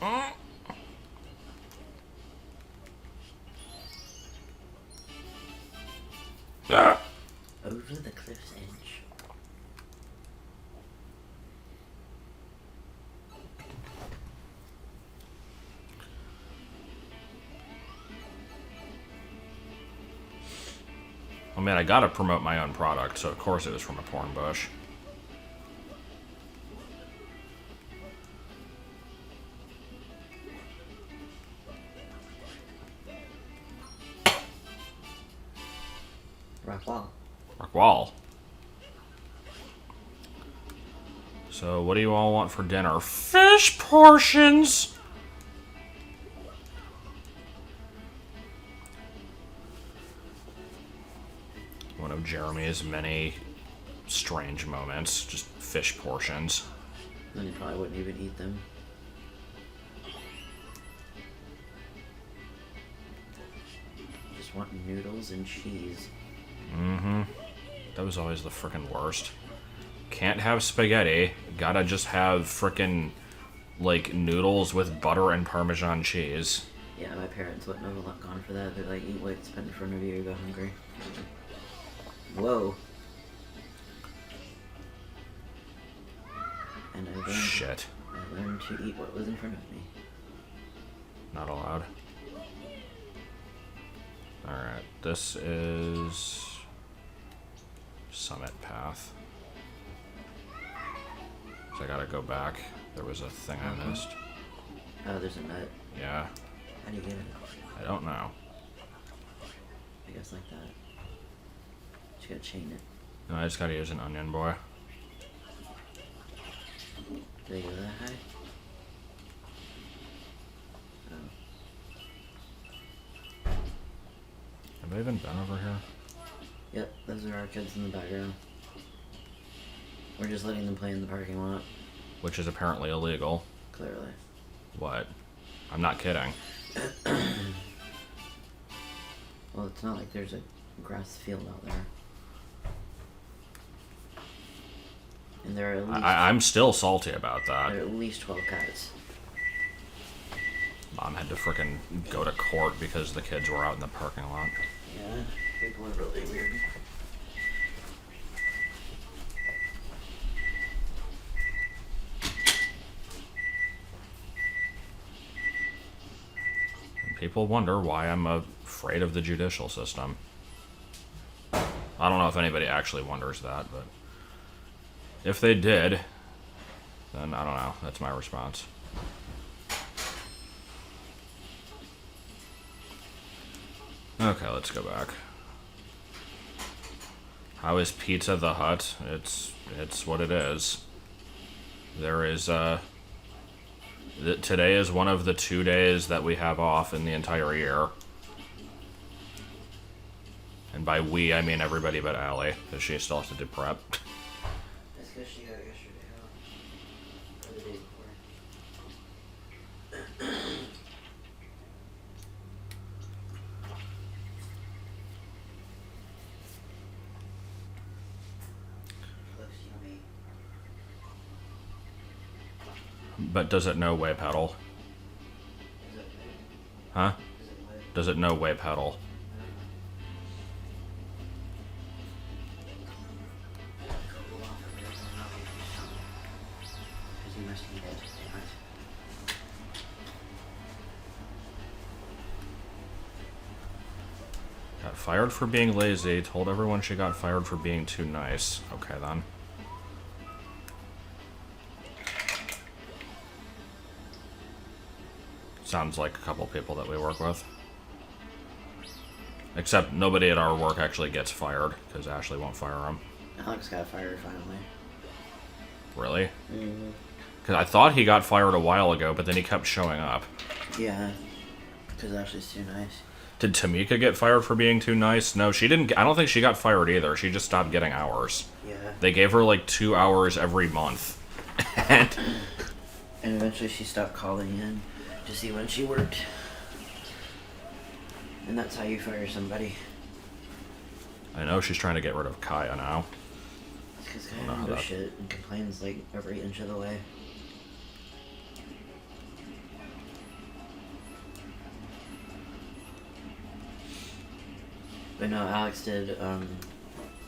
Ah! Over the cliff's edge. I mean, I gotta promote my own product, so of course it was from a porn bush. Rock wall. Rock wall. So, what do you all want for dinner? Fish portions! One of Jeremy's many strange moments. Just fish portions. Then you probably wouldn't even eat them. Just want noodles and cheese. That was always the frickin' worst. Can't have spaghetti. Gotta just have frickin' like noodles with butter and Parmesan cheese. Yeah, my parents wouldn't have gone for that. They're like, eat what's put in front of you, you go hungry. Whoa. And Shit. I learned to eat what was in front of me. Not allowed. Alright, this is Summit Path. So I gotta go back. There was a thing I missed. Oh, there's a nut. Yeah, How do you get it? I don't know. I guess like that. Just gotta chain it. No, I just gotta use an onion, boy. Do they go that high? Oh. Have I even been over here? Yep, those are our kids in the background. We're just letting them play in the parking lot, Which is apparently illegal. clearly. What? I'm not kidding. Well, it's not like there's a grass field out there. And there are at least, I'm still salty about there that. are at least 12 cats. Mom had to frickin' go to court because the kids were out in the parking lot. Yeah, people are really weird. People wonder why I'm afraid of the judicial system. I don't know if anybody actually wonders that, but if they did, then I don't know. That's my response. Okay, let's go back. How is Pizza the Hut? It's what it is. There is today is one of the 2 days that we have off in the entire year. And by we, I mean everybody but Allie, because she still has to do prep. That's because she got yesterday off. Or the day before. Looks yummy. But does it know way pedal? Is it lit? Huh? Is it lit? Does it know way pedal? Cool off of it. Because you must eat it. Right. Fired for being lazy. Told everyone she got fired for being too nice. Okay, then. Sounds like a couple people that we work with. Except nobody at our work actually gets fired, because Ashley won't fire him. Alex got fired finally. Really? Mm-hmm. Because I thought he got fired a while ago, but then he kept showing up. Yeah, because Ashley's too nice. Did Tamika get fired for being too nice? No, she didn't. I don't think she got fired either. She just stopped getting hours. Yeah. They gave her like 2 hours every month. and eventually she stopped calling in to see when she worked. And that's how you fire somebody. I know she's trying to get rid of Kaya now. Because Kaya don't go shit and complains like every inch of the way. But no, Alex did,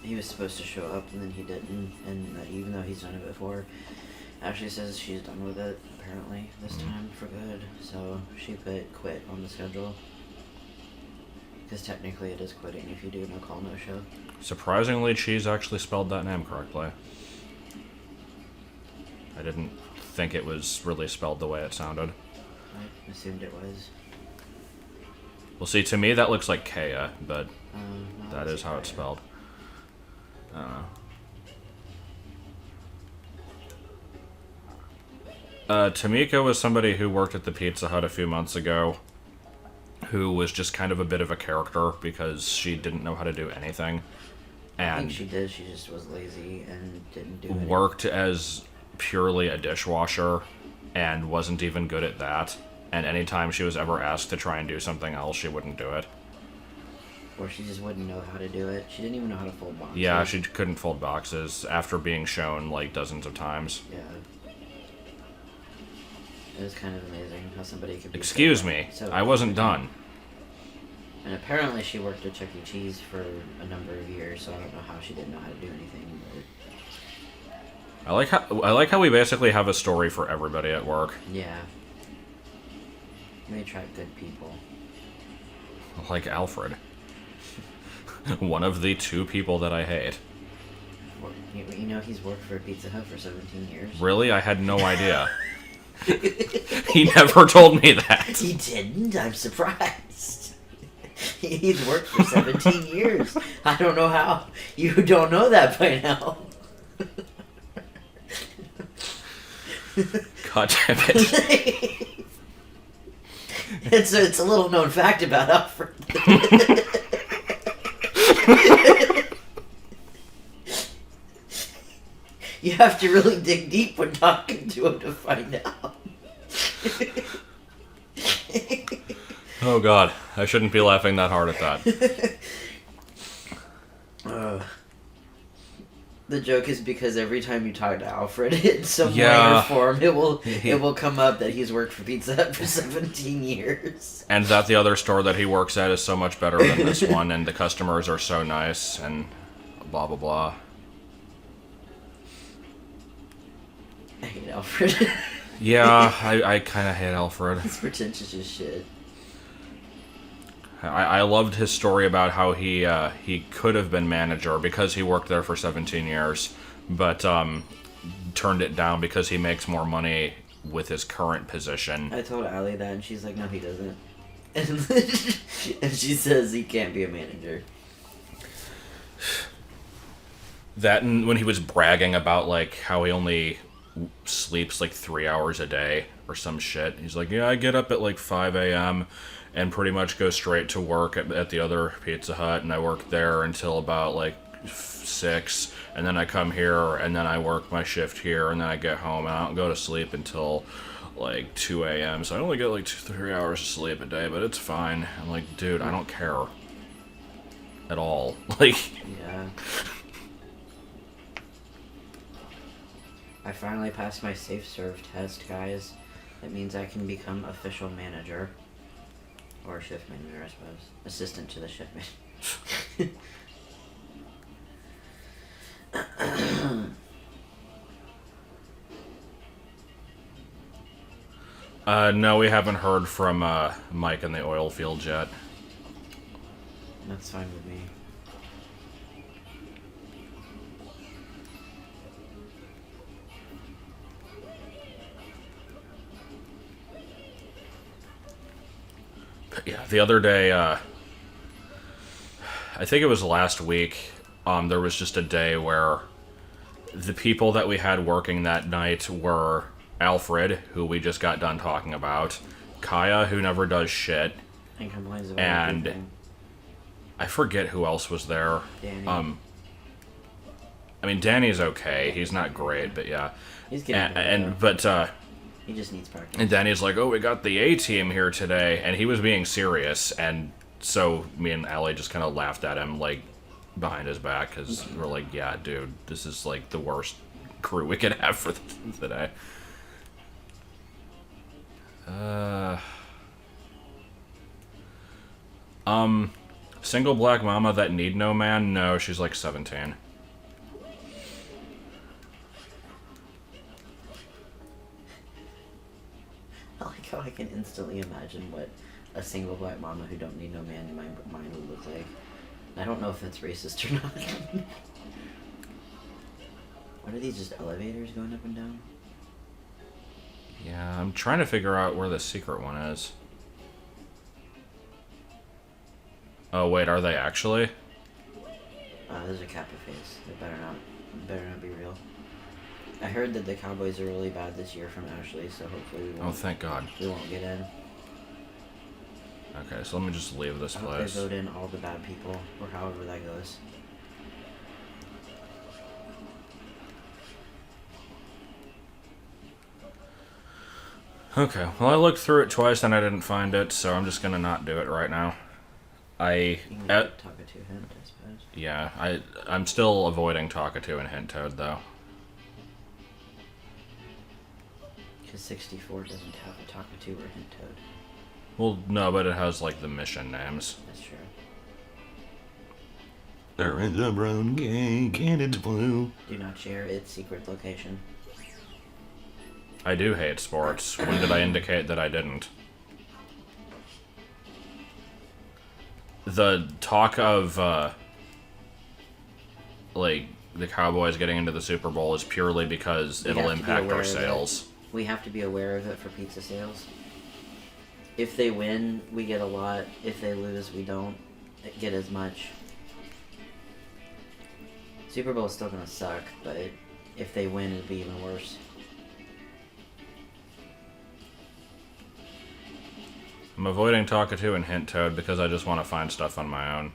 he was supposed to show up and then he didn't, and even though he's done it before, Ashley says she's done with it, apparently, this time, for good, so she put quit on the schedule. Because technically it is quitting if you do no call, no show. Surprisingly, Cheese actually spelled that name correctly. I didn't think it was really spelled the way it sounded. I assumed it was. Well, see, to me that looks like Kaya, but No, that is how it's spelled. I don't know. Tamika was somebody who worked at the Pizza Hut a few months ago, who was just kind of a bit of a character because she didn't know how to do anything. And I think she did, she just was lazy and didn't do it. Worked as purely a dishwasher and wasn't even good at that. And anytime she was ever asked to try and do something else, she wouldn't do it. Or she just wouldn't know how to do it. She didn't even know how to fold boxes. Yeah, she couldn't fold boxes after being shown like dozens of times. Yeah. It was kind of amazing how somebody could be Excuse me, I wasn't done. And apparently she worked at Chuck E. Cheese for a number of years, so I don't know how she didn't know how to do anything. But... I like how we basically have a story for everybody at work. Yeah. We attract good people. Like Alfred. One of the 2 people that I hate. You know he's worked for Pizza Hut for 17 years. Really? I had no idea. He never told me that. He didn't? I'm surprised. He's worked for 17 years. I don't know how you don't know that by now. God damn it. It's a little known fact about Alfred. You have to really dig deep when talking to him to find out. Oh god, I shouldn't be laughing that hard at that. The joke is because every time you talk to Alfred in some way Yeah. or form, it will come up that he's worked for Pizza Hut for 17 years. And that the other store that he works at is so much better than this one, and the customers are so nice, and blah blah blah. I hate Alfred. Yeah, I kind of hate Alfred. He's pretentious as shit. I loved his story about how he could have been manager because he worked there for 17 years, but turned it down because he makes more money with his current position. I told Allie that, and she's like, no, he doesn't. And she says he can't be a manager. That and when he was bragging about like how he only sleeps like 3 hours a day or some shit. He's like, yeah, I get up at like 5 a.m. and pretty much go straight to work at the other Pizza Hut, and I work there until about like 6, and then I come here, and then I work my shift here, and then I get home, and I don't go to sleep until like 2 a.m. So I only get like 2-3 hours of sleep a day, but it's fine. I'm like, dude, I don't care at all. Like, Yeah. I finally passed my safe serve test, guys. That means I can become official manager. Or shift manager, I suppose. Assistant to the shift manager. no, we haven't heard from Mike in the oil field yet. No, That's fine with me. But yeah, the other day, I think it was last week, there was just a day where the people that we had working that night were Alfred, who we just got done talking about, Kaya, who never does shit, And complains about and everything. I forget who else was there. Danny. I mean, Danny's okay. He's not great, but yeah. He's getting better, But he just needs practice. and Danny's like, "Oh, we got the A team here today," and he was being serious, and so me and Allie just kind of laughed at him like behind his back because we're like, "Yeah, dude, this is like the worst crew we could have for today." Single black mama that need no man? No, she's like 17. I like how I can instantly imagine what a single black mama who don't need no man in my mind would look like. I don't know if that's racist or not. What are these, just elevators going up and down? Yeah, I'm trying to figure out where the secret one is. Oh wait, are they actually? There's a Kappa face. They better not be real. I heard that the Cowboys are really bad this year from Ashley, so hopefully Oh, thank God. we won't get in. Okay, so let me just leave this I hope they place. vote in all the bad people, or however that goes. Okay, well I looked through it twice and I didn't find it, so I'm just gonna not do it right now. You can talk it to hint, I suppose. Yeah, I'm still avoiding Talkatoo and Hint Toad though. Because 64 doesn't have a Talkatoo or Hint Toad. Well, no, but it has like the mission names. That's true. There is a brown cake and it's blue. Do not share its secret location. I do hate sports. When did I indicate that I didn't? The talk of, like, the Cowboys getting into the Super Bowl is purely because We it'll have to be impact aware our of it. sales. We have to be aware of it for pizza sales. If they win, we get a lot. If they lose, we don't get as much. Super Bowl is still gonna suck, but if they win, it'll be even worse. I'm avoiding Talkatoo and Hint Toad because I just want to find stuff on my own.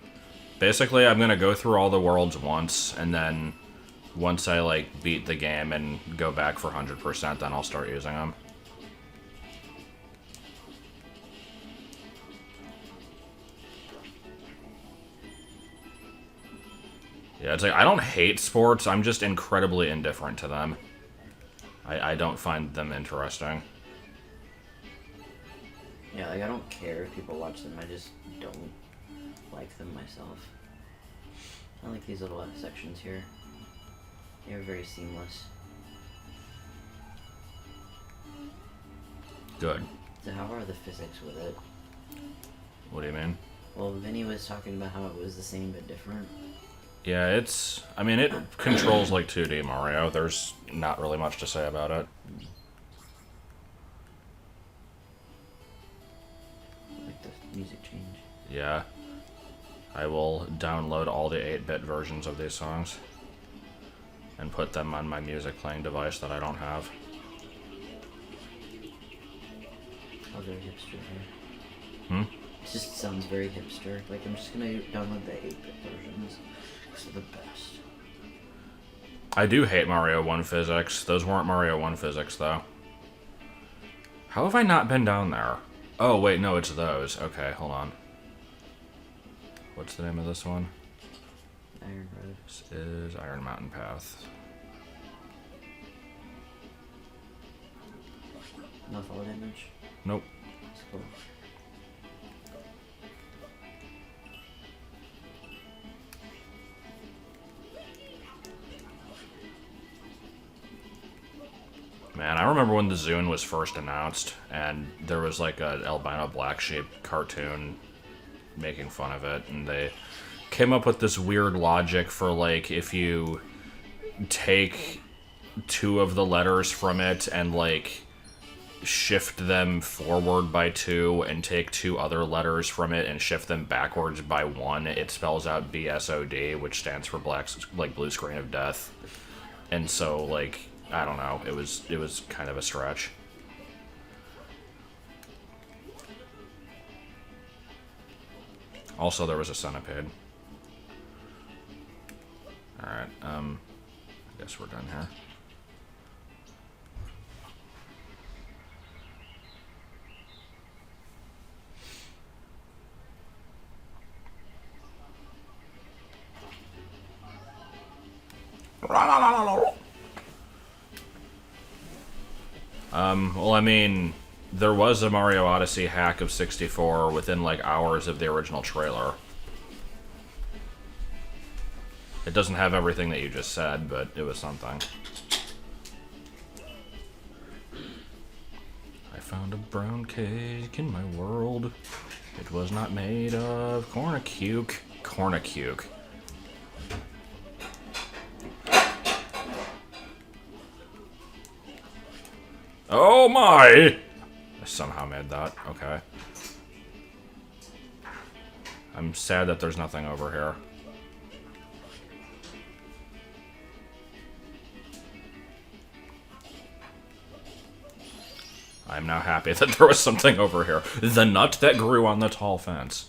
Basically, I'm going to go through all the worlds once, and then once I, like, beat the game and go back for 100%, then I'll start using them. Yeah, it's like, I don't hate sports, I'm just incredibly indifferent to them. I don't find them interesting. Yeah, like I don't care if people watch them. I just don't like them myself. I like these little sections here. They're very seamless. Good. So how are the physics with it? What do you mean? Well, Vinny was talking about how it was the same but different. Yeah, I mean, it controls like 2D Mario. There's not really much to say about it. I like the music change. Yeah. I will download all the 8-bit versions of these songs and put them on my music playing device that I don't have. How very hipster here. Hmm? It just sounds very hipster. Like, I'm just gonna download the 8-bit versions. Because they're the best. I do hate Mario 1 physics. Those weren't Mario 1 physics, though. How have I not been down there? Oh, wait, no, it's those. Okay, hold on. What's the name of this one? Iron Road. This is Iron Mountain Path. No fall damage? Nope. That's cool. Man, I remember when the Zune was first announced, and there was like a albino black sheep cartoon making fun of it, and they came up with this weird logic for, like, if you take 2 of the letters from it and, like, shift them forward by 2 and take 2 other letters from it and shift them backwards by 1, it spells out BSOD, which stands for blue screen of death. And so, like, I don't know, it was kind of a stretch. Also, there was a centipede. Alright, I guess we're done here. Well, I mean, there was a Mario Odyssey hack of 64 within, like, hours of the original trailer. It doesn't have everything that you just said, but it was something. I found a brown cake in my world. It was not made of cornucube. Cornucube. Oh my! I somehow made that. Okay. I'm sad that there's nothing over here. I'm now happy that there was something over here. The nut that grew on the tall fence.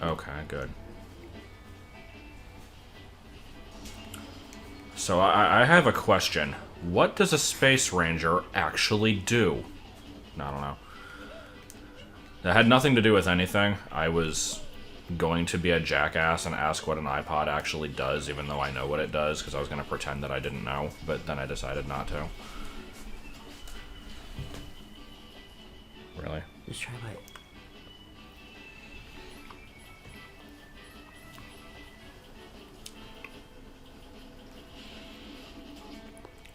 Okay, good. So I have a question. What does a Space Ranger actually do? I don't know. That had nothing to do with anything. I was going to be a jackass and ask what an iPod actually does, even though I know what it does, because I was going to pretend that I didn't know, but then I decided not to. Really? Just try to bite.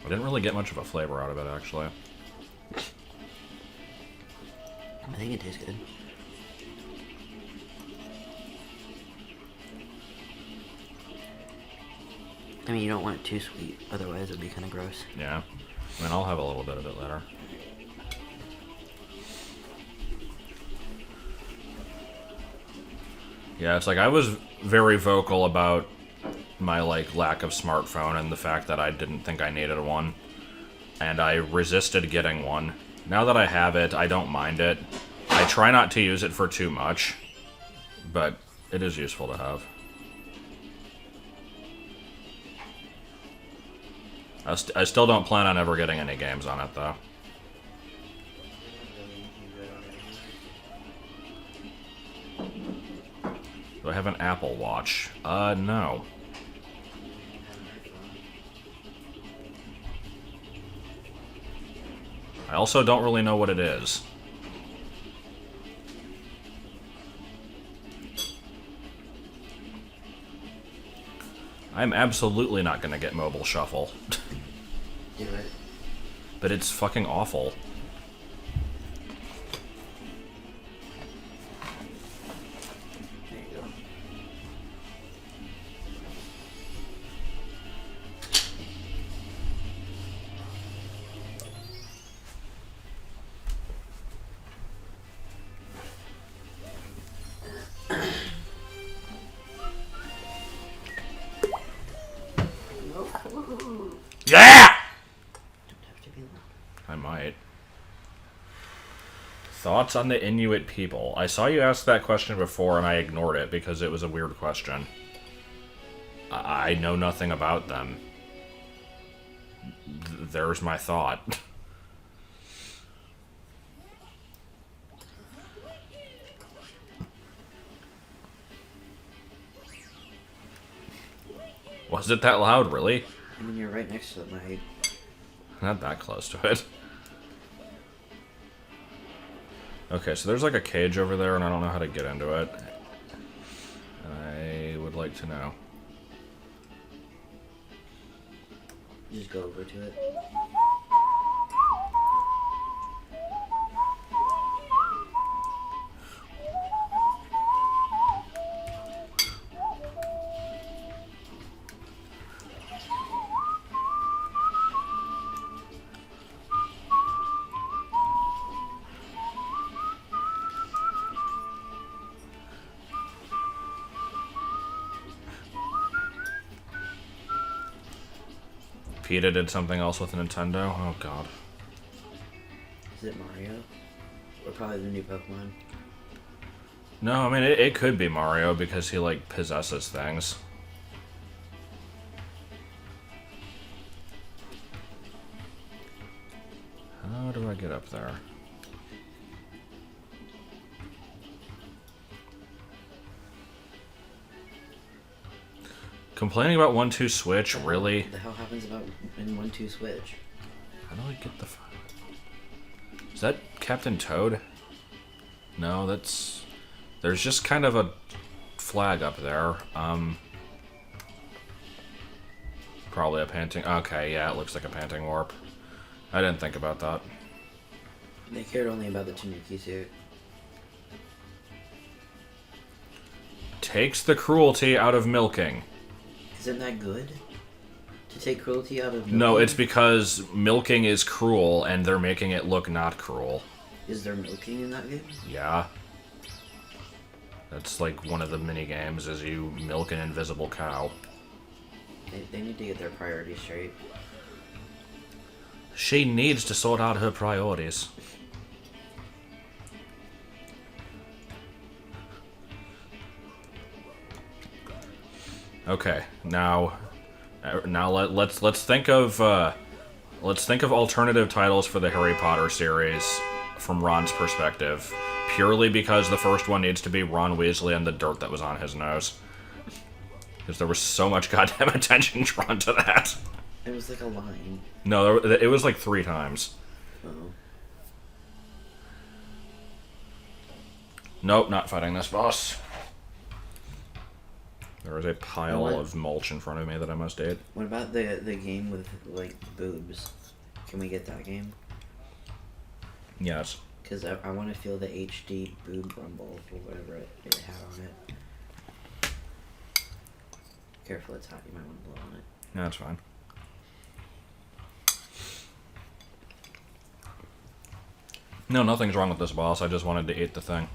I didn't really get much of a flavor out of it, actually. I think it tastes good. I mean, you don't want it too sweet, otherwise it'd be kind of gross. Yeah. I mean, I'll have a little bit of it later. Yeah, it's like I was very vocal about my, like, lack of smartphone and the fact that I didn't think I needed one. And I resisted getting one. Now that I have it, I don't mind it. I try not to use it for too much, but it is useful to have. I still don't plan on ever getting any games on it, though. Do I have an Apple Watch? No. I also don't really know what it is. I'm absolutely not gonna get Mobile Shuffle. Do it. But it's fucking awful. There you go. Yeah! Don't have to be loud. I might. Thoughts on the Inuit people? I saw you ask that question before and I ignored it because it was a weird question. I know nothing about them. There's my thought. Was it that loud, really? I mean, you're right next to it, Mike. Not that close to it. Okay, so there's like a cage over there, and I don't know how to get into it. I would like to know. You just go over to it. PETA did something else with Nintendo. Oh god. Is it Mario? Or probably the new Pokemon? No, I mean it could be Mario because he like possesses things. How do I get up there? Complaining about 1-2 Switch, really? What the hell happens about in 1-2 Switch? How do I get the... Is that Captain Toad? No, that's... There's just kind of a flag up there. Probably a panting... Okay, yeah, it looks like a panting warp. I didn't think about that. They cared only about the Tanuki suit. Takes the cruelty out of milking. Isn't that good? To take cruelty out of milking? No, it's because milking is cruel, and they're making it look not cruel. Is there milking in that game? Yeah. That's like one of the mini games is you milk an invisible cow. They need to get their priorities straight. She needs to sort out her priorities. Okay, now let's think of alternative titles for the Harry Potter series from Ron's perspective, purely because the first one needs to be Ron Weasley and the dirt that was on his nose, because there was so much goddamn attention drawn to that. It was like a line. No, it was like 3 times. Oh. Nope, not fighting this boss. There is a pile What? of mulch in front of me that I must eat. What about the game with, like, boobs? Can we get that game? Yes. Because I want to feel the HD boob rumble or whatever it had on it. Careful, it's hot. You might want to blow on it. Yeah, that's fine. No, nothing's wrong with this boss. I just wanted to eat the thing.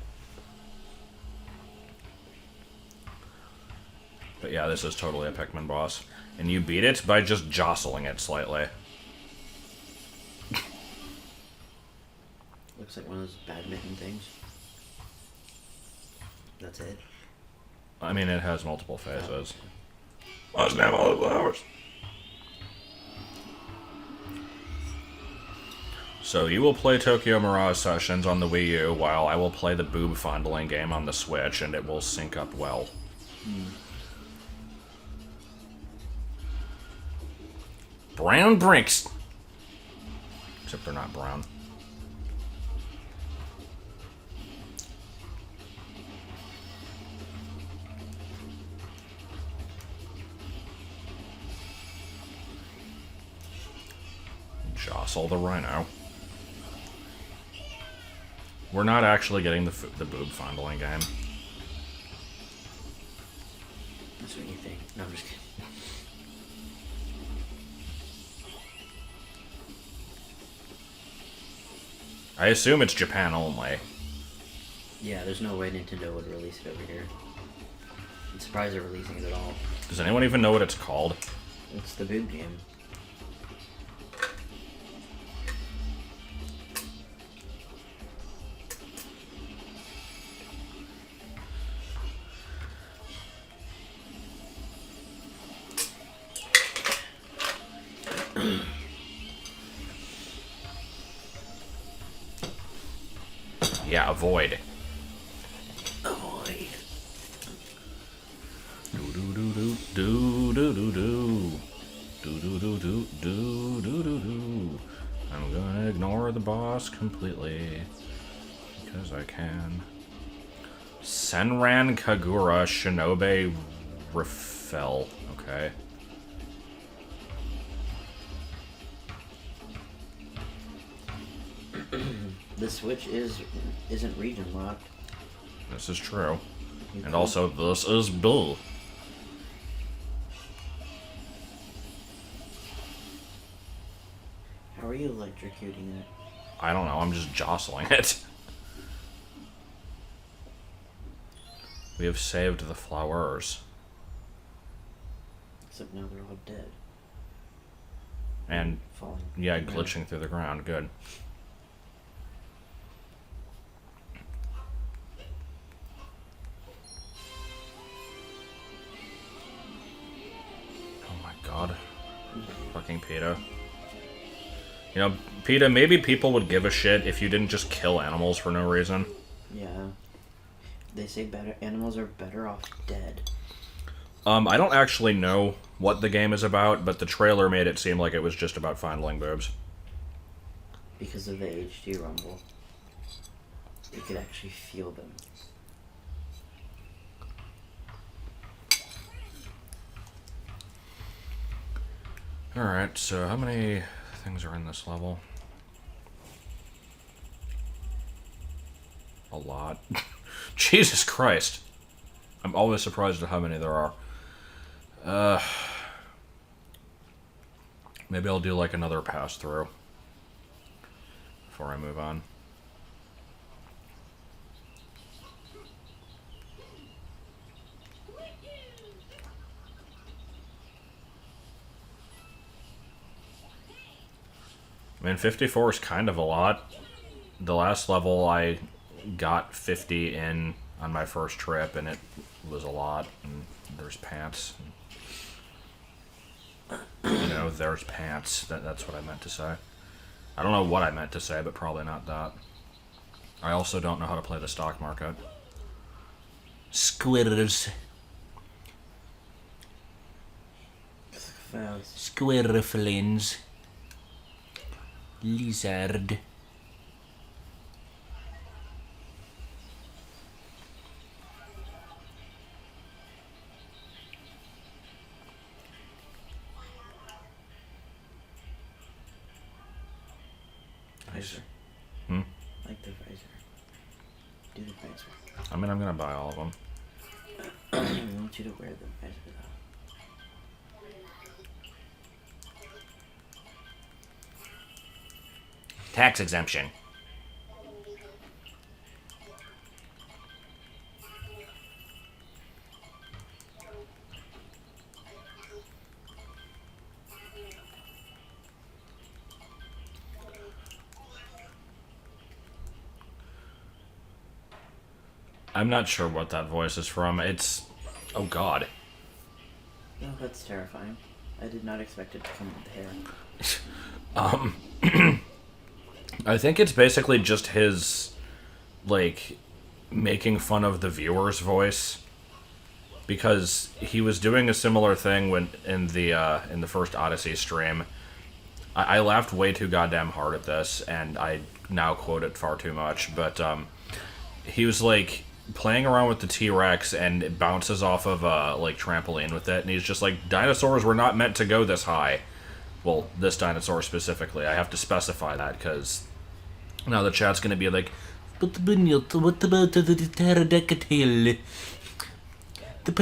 But yeah, this is totally a Pikmin boss. And you beat it by just jostling it slightly. Looks like one of those badminton things. That's it. I mean, it has multiple phases. Doesn't have all the flowers. So you will play Tokyo Mirage Sessions on the Wii U, while I will play the boob fondling game on the Switch, and it will sync up well. Brown bricks! Except they're not brown. Jostle the rhino. We're not actually getting the boob fondling game. That's what you think. No, I'm just kidding. I assume it's Japan only. Yeah, there's no way Nintendo would release it over here. I'm surprised they're releasing it at all. Does anyone even know what it's called? It's the boob game. Yeah, avoid. Avoid. Do do do do do do do do do do do do do do do do. I'm gonna ignore the boss completely because I can. Senran Kagura Shinobi Rifel. Okay. The Switch isn't region locked. This is true. You And could- also, this is bull. How are you electrocuting it? I don't know, I'm just jostling it. We have saved the flowers. Except now they're all dead. And, Falling. yeah, glitching through the ground. Good. Oh my god. Fucking PETA. You know, PETA, maybe people would give a shit if you didn't just kill animals for no reason. Yeah. They say animals are better off dead. I don't actually know what the game is about, but the trailer made it seem like it was just about fondling boobs. Because of the HD rumble. You could actually feel them. Alright, so how many things are in this level? A lot. Jesus Christ. I'm always surprised at how many there are. Maybe I'll do like another pass through before I move on. I mean, 54 is kind of a lot. The last level I got 50 in on my first trip, and it was a lot. And there's pants. And, you know, there's pants. That's what I meant to say. I don't know what I meant to say, but probably not that. I also don't know how to play the stock market. Squirrels. Fast. Squirrelins. Lizard. Visor. Hmm? Like the visor. Do the visor. I mean, I'm gonna buy all of them. I want you to wear the visor though. Tax exemption. I'm not sure what that voice is from. It's... Oh god. No, that's terrifying. I did not expect it to come with hair. I think it's basically just his, like, making fun of the viewer's voice. Because he was doing a similar thing when in the first Odyssey stream. I laughed way too goddamn hard at this, and I now quote it far too much, but he was, like, playing around with the T-Rex, and it bounces off of a, like, trampoline with it, and he's just like, dinosaurs were not meant to go this high. Well, this dinosaur specifically. I have to specify that, because now the chat's gonna be like, But Bunyot, what about the pterodactyl? The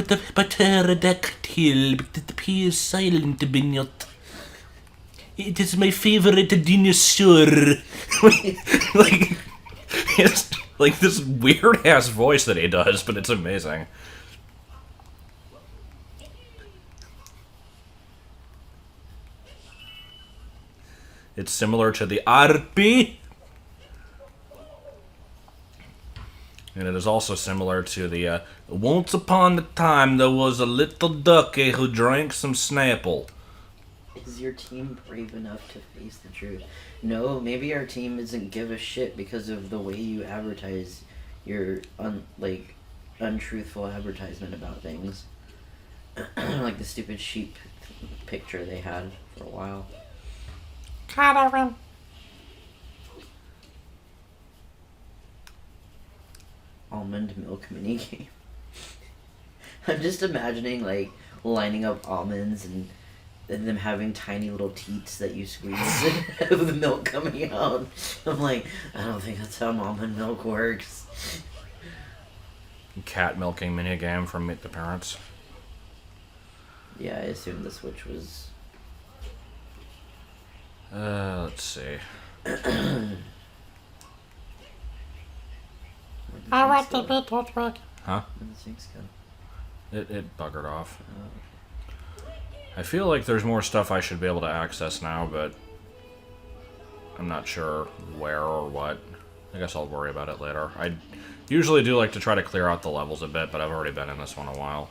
pterodactyl, the P is silent, Bunyot. It is my favorite dinosaur. like, it's like this weird ass voice that he does, but it's amazing. It's similar to the RP, and it is also similar to the once upon a time there was a little ducky who drank some Snapple. Is your team brave enough to face the truth? No, maybe our team doesn't give a shit because of the way you advertise your untruthful advertisement about things. Like the stupid sheep picture they had for a while. Almond milk minigame. I'm just imagining like lining up almonds and and them having tiny little teats that you squeeze of the milk coming out. I'm like, I don't think that's how almond milk works. Cat milking minigame from Meet the Parents. Yeah, I assume the Switch was. Let's see. I want to be Patrick. Huh? Where'd the Sphinx go? It buggered off. Oh, I feel like there's more stuff I should be able to access now, but I'm not sure where or what. I guess I'll worry about it later. I usually do like to try to clear out the levels a bit, but I've already been in this one a while.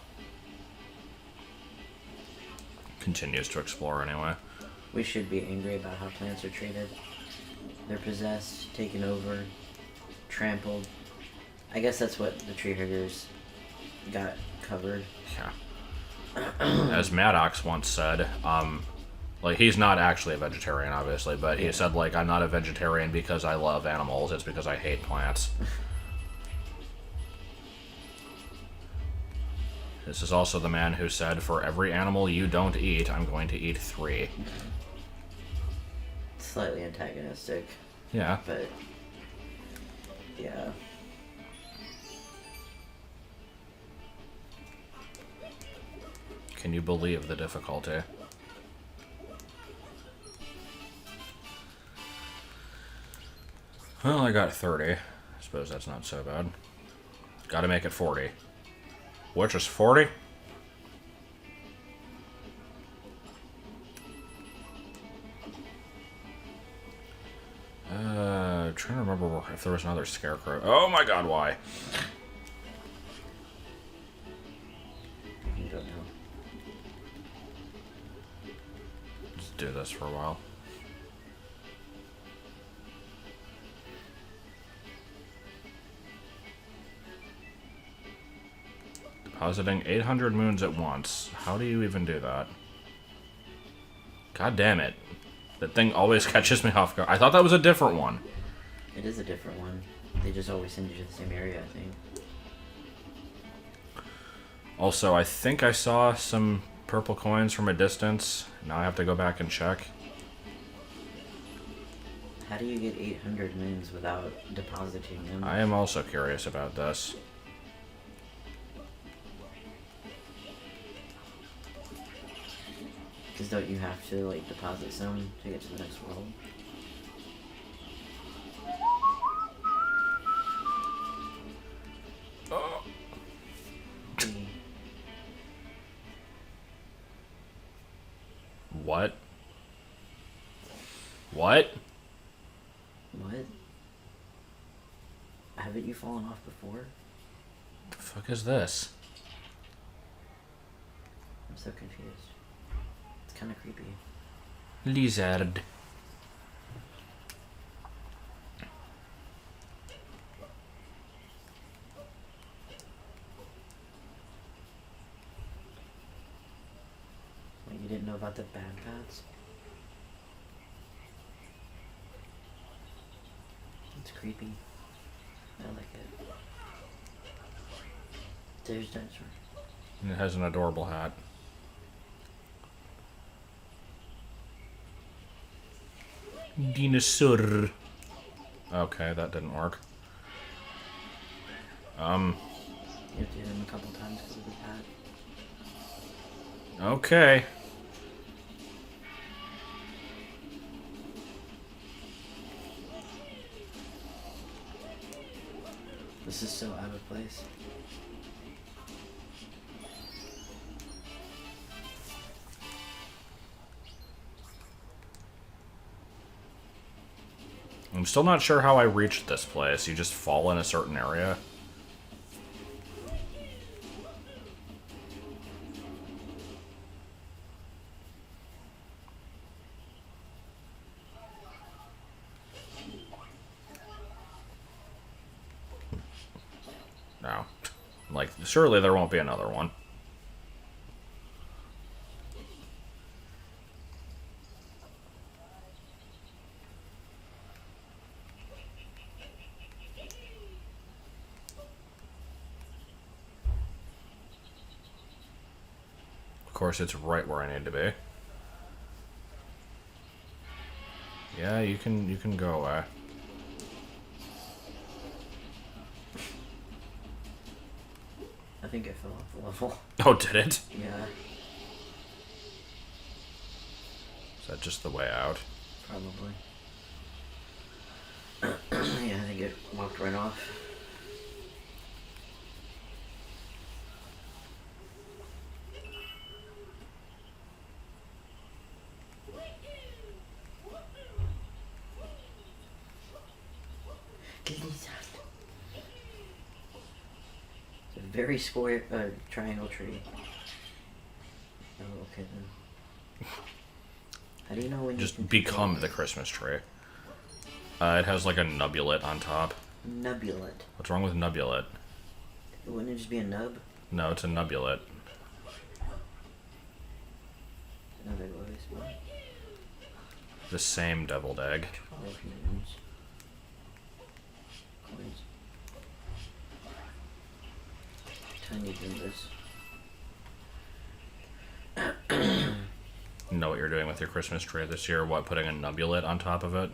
Continues to explore anyway. we should be angry about how plants are treated. They're possessed, taken over, trampled. I guess that's what the tree huggers got covered. Yeah. As Maddox once said, like, he's not actually a vegetarian, obviously, but he said, like, I'm not a vegetarian because I love animals, it's because I hate plants. This is also the man who said, for every animal you don't eat, I'm going to eat 3. Slightly antagonistic, Yeah. but yeah. Can you believe the difficulty? Well, I got 30. I suppose that's not so bad. Gotta make it 40. Which is 40? Trying to remember if there was another scarecrow. Oh my god, why? You don't know. Let's do this for a while. Depositing 800 moons at once. How do you even do that? God damn it. That thing always catches me off guard. I thought that was a different one. It is a different one. They just always send you to the same area, I think. Also, I think I saw some purple coins from a distance. Now I have to go back and check. How do you get 800 moons without depositing them? I am also curious about this. Because don't you have to, like, deposit some to get to the next world? The- What? What? What? Haven't you fallen off before? The fuck is this? I'm so confused. It's kind of creepy. Lizard. Wait, you didn't know about the bad bats? It's creepy. I like it. There's dinosaur. And it has an adorable hat. Dinosaur. Okay, that didn't work. You have to hit him a couple times because of his hat. Okay. This is so out of place. I'm still not sure how I reached this place. You just fall in a certain area. No. Like, surely there won't be another one. Of course, it's right where I need to be. Yeah, you can go away. I think I fell off the level. Oh, did it? Yeah, Is that just the way out? probably. Yeah, I think it walked right off. It's a very square, triangle tree. Oh, okay then. How do you know when you Just can become the Christmas tree. It has like a nubulate on top. Nubulate. What's wrong with nubulate? Wouldn't it just be a nub? No, it's a nubulate. Another glowy spot. The same deviled egg. 12 moons. Coins. Tiny Goombas. You know what you're doing with your Christmas tree this year? What, putting a nubulate on top of it?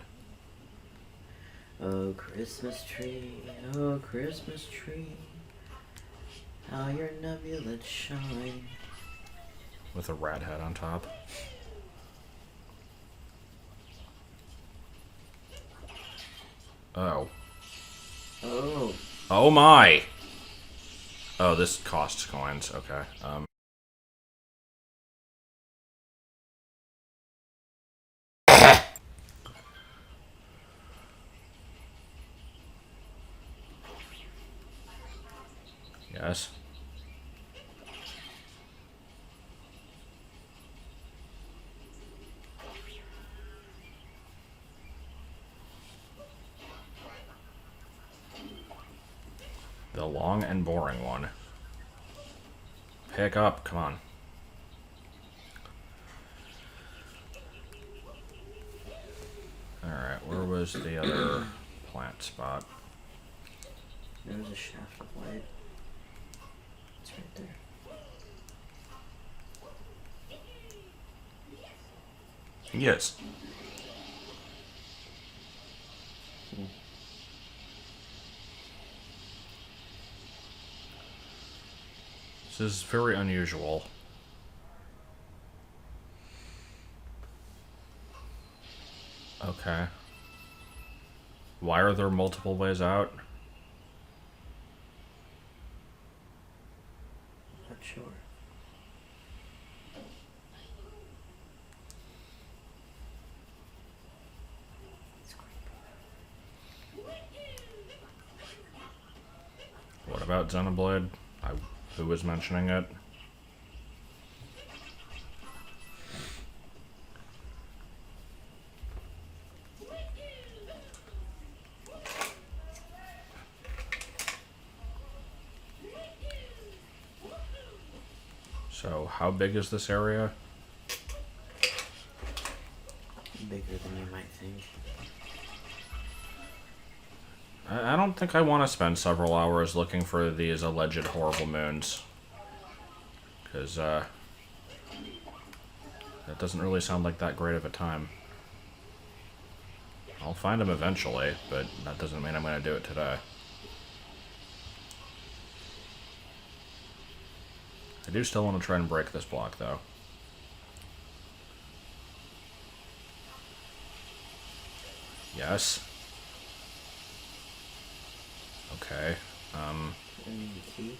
Oh, Christmas tree, oh, Christmas tree, how your nubulets shine. With a rat head on top? Oh. Oh, Oh my! Oh, this costs coins. Okay. Yes. The long and boring one. Pick up, come on. Alright, where was the other plant spot? there's a shaft of light. It's right there. Yes. This is very unusual. Okay. Why are there multiple ways out? Not sure. It's creepy. What about Xenoblade? Who was mentioning it? So, how big is this area? Bigger than you might think. I don't think I want to spend several hours looking for these alleged horrible moons. Because, that doesn't really sound like that great of a time. I'll find them eventually, but that doesn't mean I'm going to do it today. I do still want to try and break this block, though. Yes. Okay. I need a key.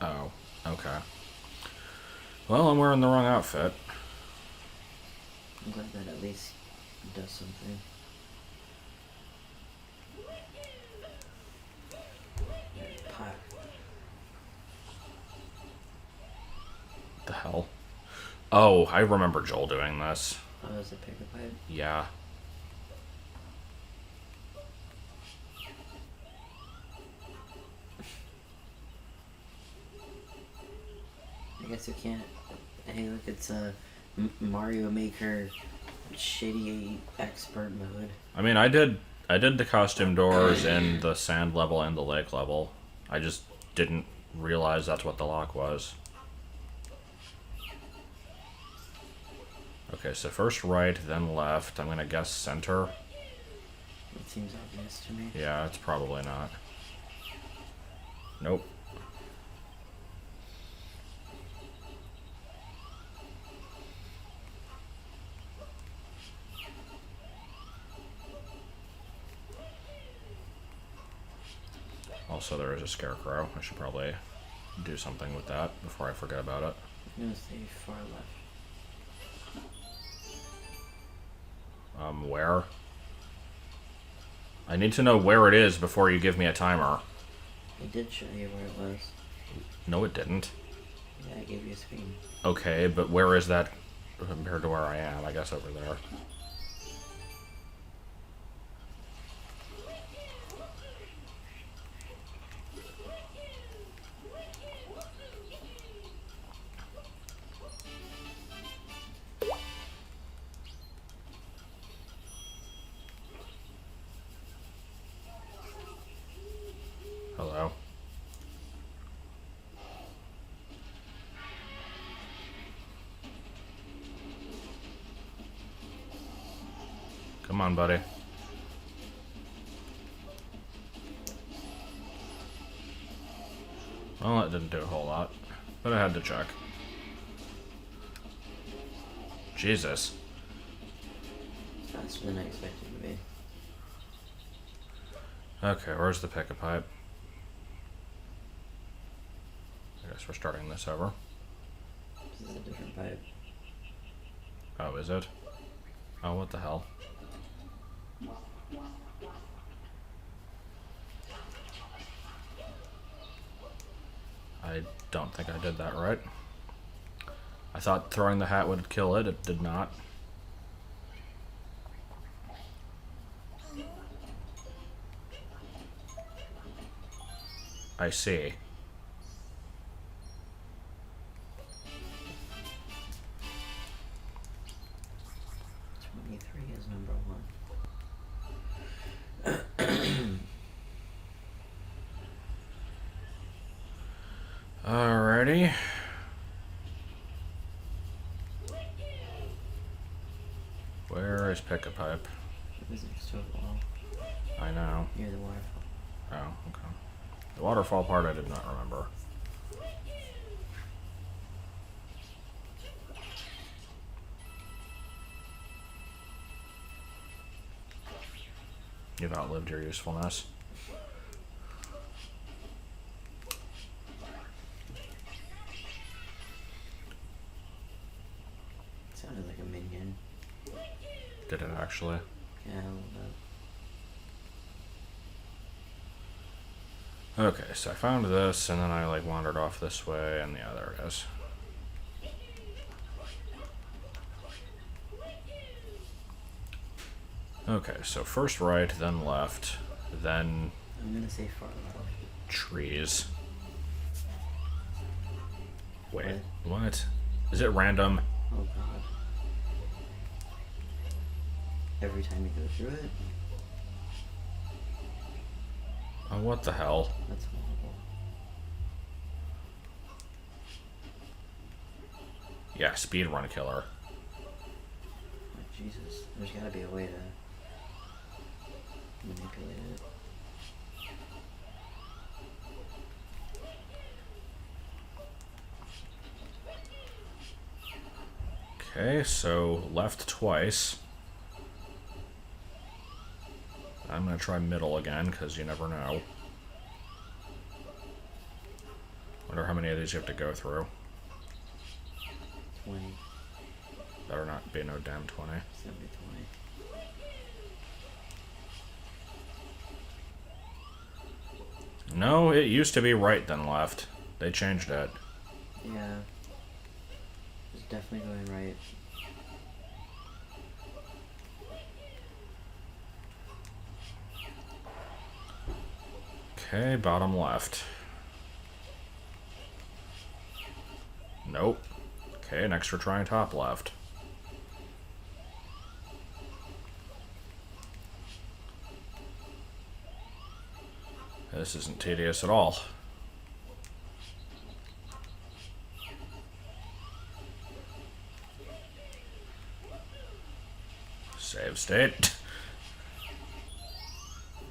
Oh, okay. Well, I'm wearing the wrong outfit. I'm glad that at least does something. Pot. The hell? Oh, I remember Joel doing this. Oh, is it picker pipe? Yeah. I guess we can't. Hey, look, it's a Mario Maker shitty expert mode. I mean, I did the costume doors in the sand level and the lake level. I just didn't realize that's what the lock was. Okay, so first right, then left. I'm gonna guess center. It seems obvious to me. Yeah, it's probably not. Nope. Also, there is a scarecrow. I should probably do something with that before I forget about it. I'm gonna say far left. Where? I need to know where it is before you give me a timer. It did show you where it was. No, it didn't. Yeah, I gave you a screen. Okay, but where is that compared to where I am? I guess over there. Hello. Come on, buddy. Well, it didn't do a whole lot, but I had to check. Jesus. Faster than I expected to be. Okay, where's the pick-a-pipe? I guess we're starting this over. This is a different pipe. Oh, is it? Oh, what the hell? I don't think I did that right. I thought throwing the hat would kill it. It did not. I see. Is number one. Alrighty. Where is pick-a-pipe? It was next to a wall I know. near the waterfall. Oh, okay. The waterfall part I did not remember. You've outlived your usefulness. It sounded like a minion. Did it actually? Yeah, a little bit. Okay, so I found this, and then I like wandered off this way, and yeah, there it is. Okay, so first right, then left, then I'm gonna say far left. trees. Wait, What? what? Is it random? Oh god. Every time you go through it, Oh, what the hell? that's horrible. Yeah, speedrun killer. Oh, Jesus. There's gotta be a way to manipulate it. Okay, so left twice. I'm gonna try middle again, because you never know. Wonder how many of these you have to go through. 20, Better not be no damn 20. 70, 20. No, it used to be right then left. They changed it. Yeah. It's definitely going right. Okay, bottom left. Nope. Okay, next we're trying top left. This isn't tedious at all. Save state.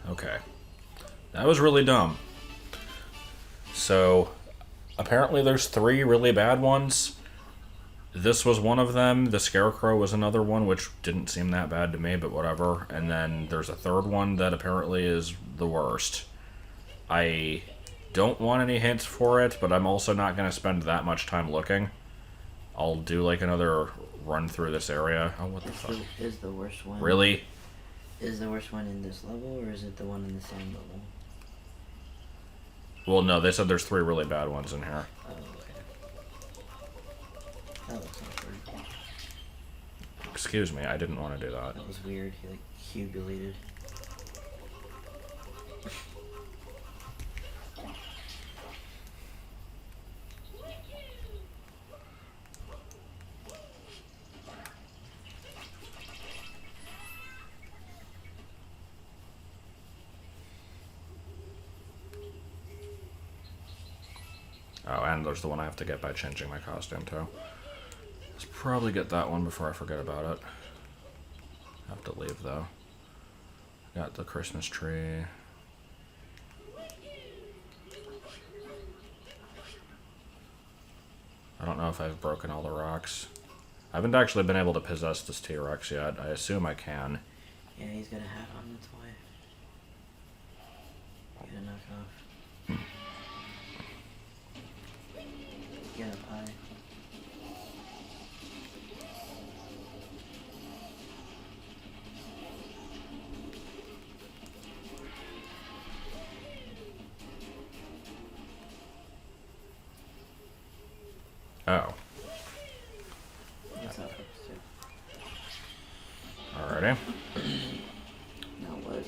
Okay. That was really dumb. So, apparently there's 3 really bad ones. This was one of them. The Scarecrow was another one, which didn't seem that bad to me, but whatever. And then there's a 3rd one that apparently is the worst. I don't want any hints for it, but I'm also not going to spend that much time looking. I'll do like another run through this area. Oh, what the fuck? Is the worst one... Really? Is the worst one in this level, or is it the one in the same level? Well, no, they said there's 3 really bad ones in here. Oh, okay. That looks awkward. Excuse me, I didn't want to do that. That was weird. He, like, cubulated. Oh, and there's the one I have to get by changing my costume, too. Let's probably get that one before I forget about it. I have to leave, though. Got the Christmas tree. I don't know if I've broken all the rocks. I haven't actually been able to possess this T-Rex yet. I assume I can. Yeah, he's got a hat on, that's why. You gotta knock it off. Get up high. Oh. That's not supposed to. Alrighty. Now what?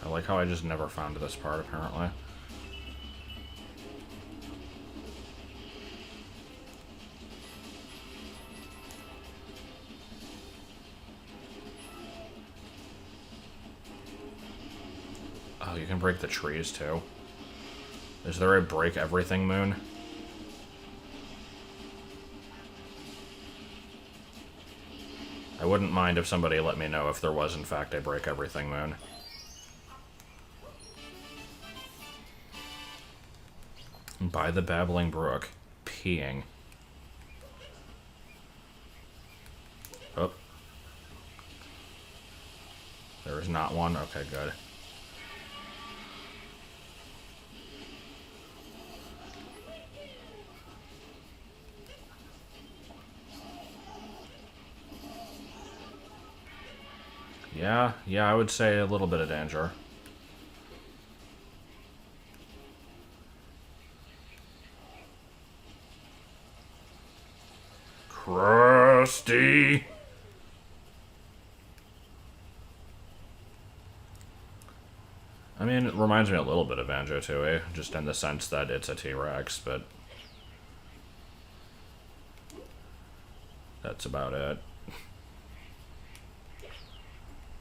I like how I just never found this part, apparently. Oh, you can break the trees, too. Is there a break everything moon? I wouldn't mind if somebody let me know if there was, in fact, a break everything moon. By the babbling brook. Peeing. Oh. There is not one? Okay, good. Yeah, I would say a little bit of danger. Crusty! I mean, it reminds me a little bit of Banjo-Tooie, just in the sense that it's a T-Rex, but that's about it.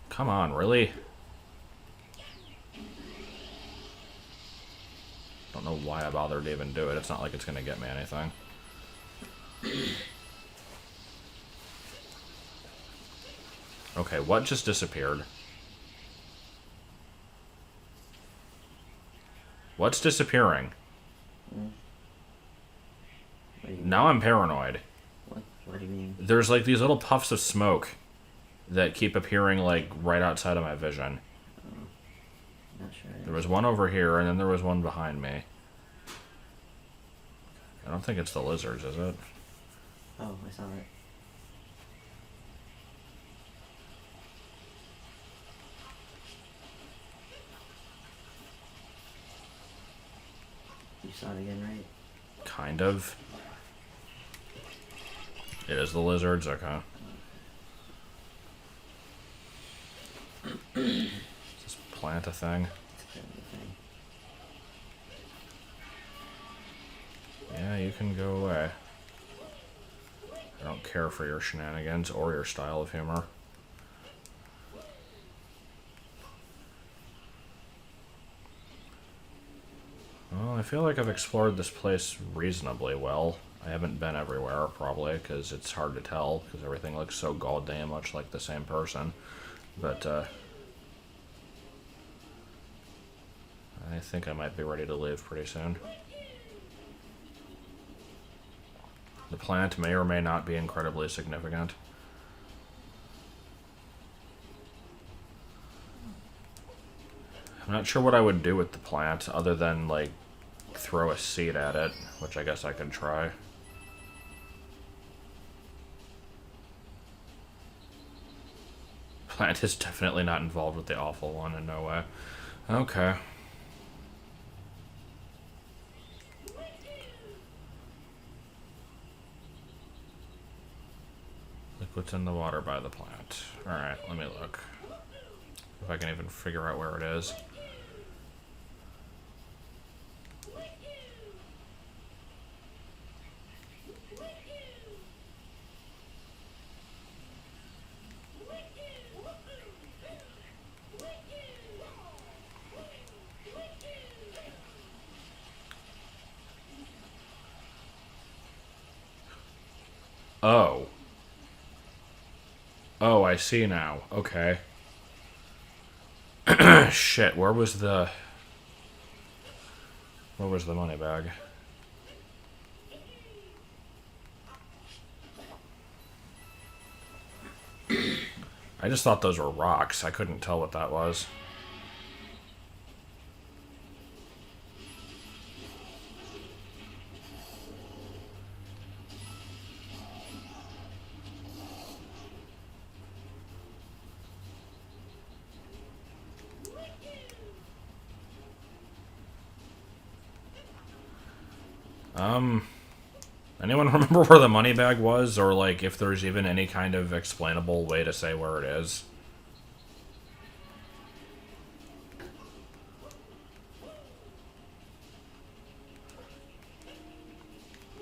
Come on, really? Don't know why I bothered to even do it. It's not like it's gonna get me anything. Okay, what just disappeared? What's disappearing? What do you mean? Now I'm paranoid. What do you mean? There's like these little puffs of smoke that keep appearing like right outside of my vision. Not sure. There was one over here, and then there was one behind me. I don't think it's the lizards, is it? Oh, I saw it. You saw it again, right? Kind of. It is the lizards, okay. Does this plant a thing? It's kind of the thing. Yeah, you can go away. I don't care for your shenanigans or your style of humor. I feel like I've explored this place reasonably well. I haven't been everywhere, probably, because it's hard to tell, because everything looks so goddamn much like the same person. But, I think I might be ready to leave pretty soon. The plant may or may not be incredibly significant. I'm not sure what I would do with the plant, other than, like, throw a seed at it, which I guess I could try. Plant is definitely not involved with the awful one in no way. Okay. Liquids in the water by the plant. Alright, let me look. If I can even figure out where it is. Oh. Oh, I see now. Okay. Shit, where was the money bag? I just thought those were rocks. I couldn't tell what that was. Anyone remember where the money bag was? Or, like, if there's even any kind of explainable way to say where it is?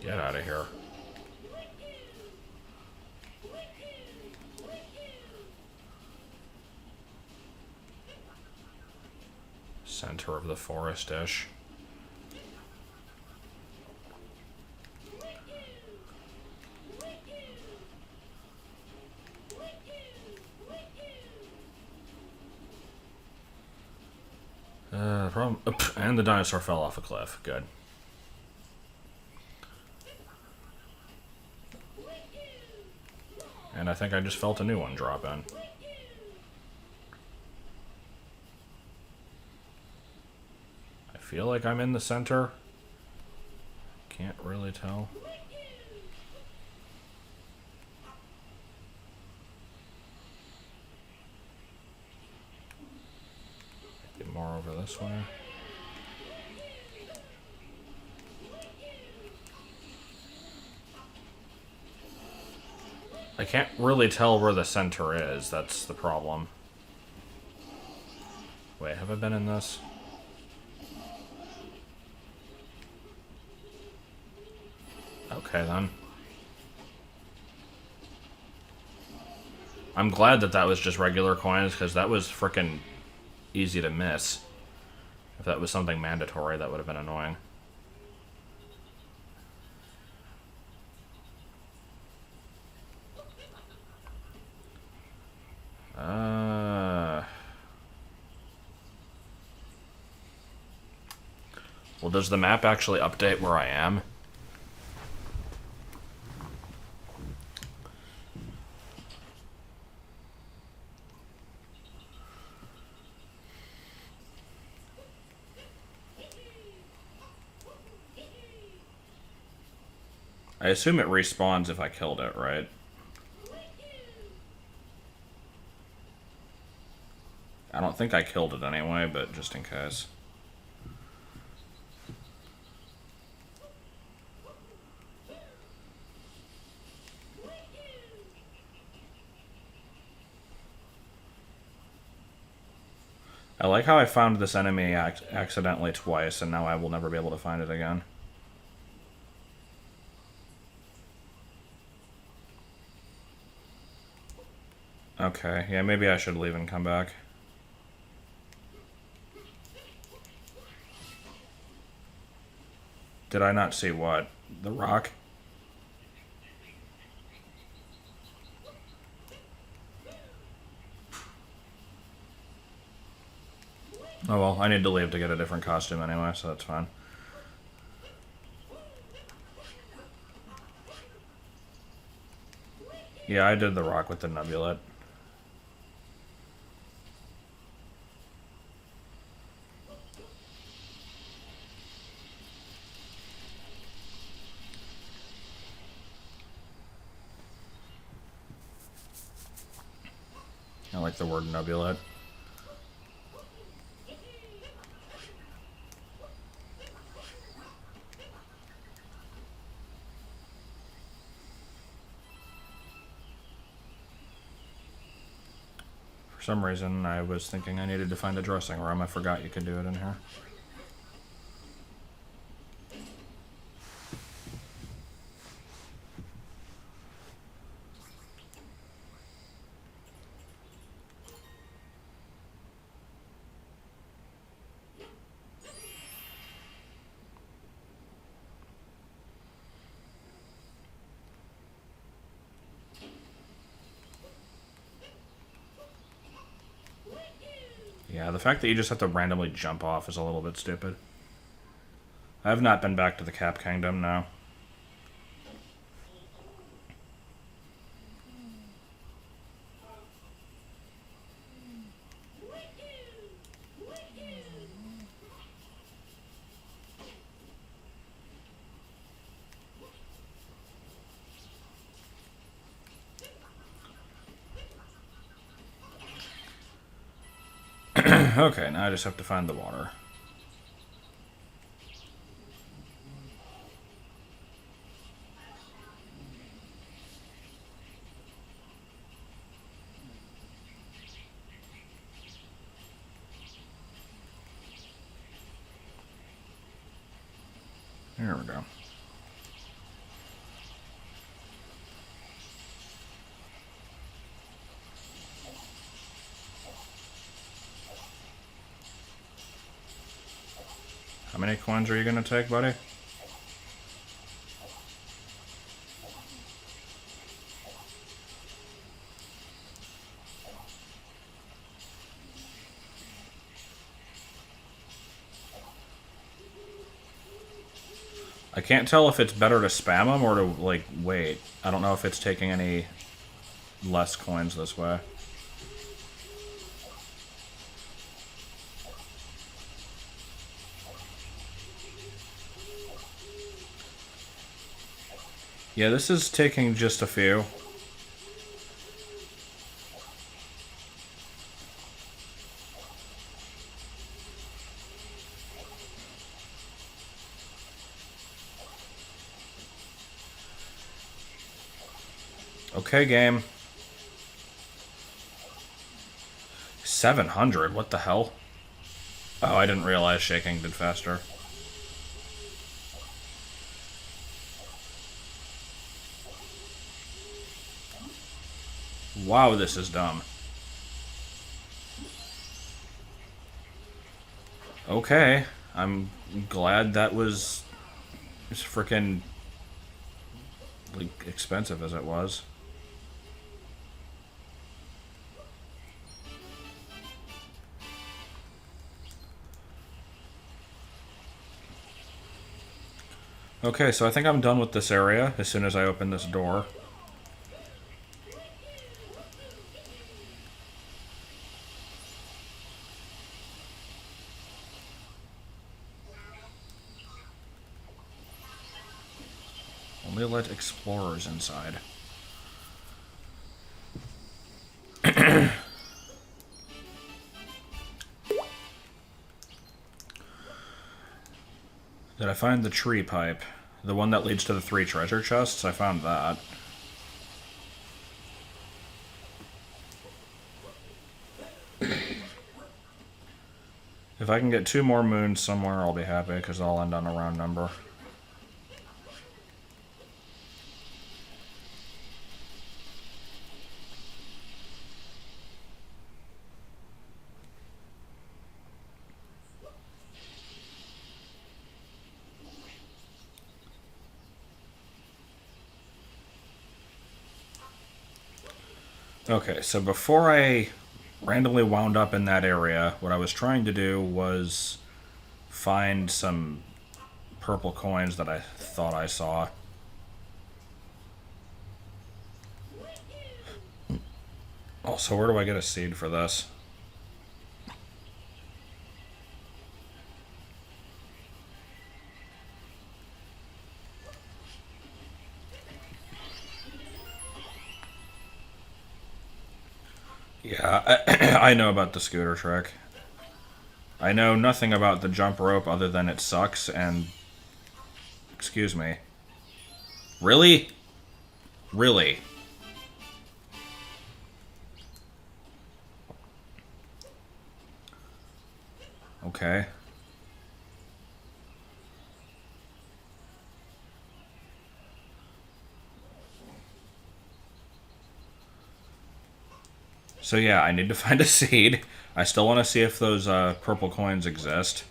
Get out of here. Center of the forest-ish. And the dinosaur fell off a cliff. Good. And I think I just felt a new one drop in. I feel like I'm in the center. Can't really tell. Get more over this way. I can't really tell where the center is, that's the problem. Wait, have I been in this? Okay, then. I'm glad that that was just regular coins, because that was frickin' easy to miss. If that was something mandatory, that would have been annoying. Well, does the map actually update where I am? I assume it respawns if I killed it, right? I don't think I killed it anyway, but just in case. I like how I found this enemy accidentally twice, and now I will never be able to find it again. Okay, yeah, maybe I should leave and come back. Did I not see what? The rock? Oh well, I need to leave to get a different costume anyway, so that's fine. Yeah, I did the rock with the nebulette. I like the word nebulette. For some reason, I was thinking I needed to find a dressing room. I forgot you could do it in here. Yeah, the fact that you just have to randomly jump off is a little bit stupid. I have not been back to the Cap Kingdom now. Okay, now I just have to find the water. There we go. How many coins are you gonna take, buddy? I can't tell if it's better to spam them or to, like, wait. I don't know if it's taking any less coins this way. Yeah, this is taking just a few. Okay, game. 700? What the hell? Oh, I didn't realize shaking did faster. Wow, this is dumb. Okay, I'm glad that was as freaking like expensive as it was. Okay, so I think I'm done with this area as soon as I open this door. Only let explorers inside. Did I find the tree pipe? The one that leads to the 3 treasure chests? I found that. If I can get 2 more moons somewhere, I'll be happy, because I'll end on a round number. Okay, so before I randomly wound up in that area, what I was trying to do was find some purple coins that I thought I saw. Also, where do I get a seed for this? Yeah, I know about the scooter trick. I know nothing about the jump rope other than it sucks and... Excuse me. Really? Really? Okay. So yeah, I need to find a seed. I still want to see if those purple coins exist.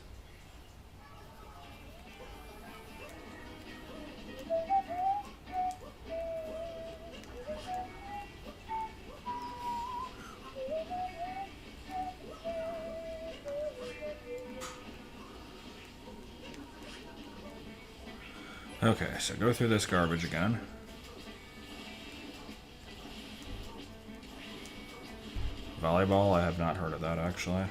Okay, so go through this garbage again. Volleyball? I have not heard of that, actually.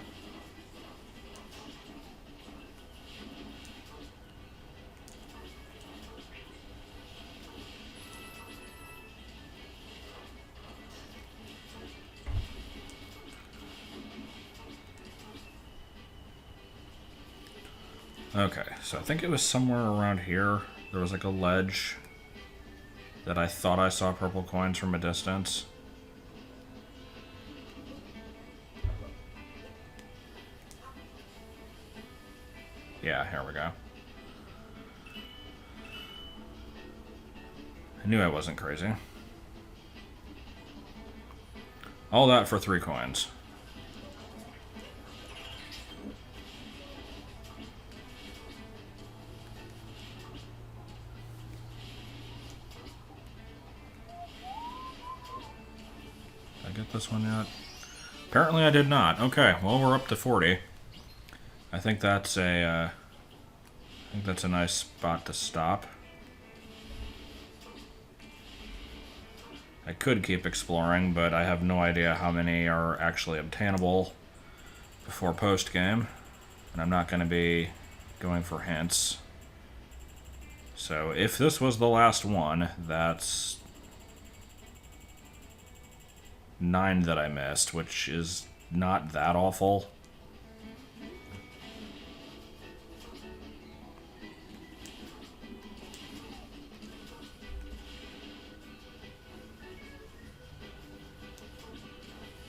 Okay, so I think it was somewhere around here. There was like a ledge that I thought I saw purple coins from a distance. Yeah, here we go. I knew I wasn't crazy. All that for 3 coins. Did I get this one yet? Apparently I did not. Okay, well we're up to 40. I think that's a nice spot to stop. I could keep exploring, but I have no idea how many are actually obtainable before post-game. And I'm not going to be going for hints. So if this was the last one, that's 9 that I missed, which is not that awful.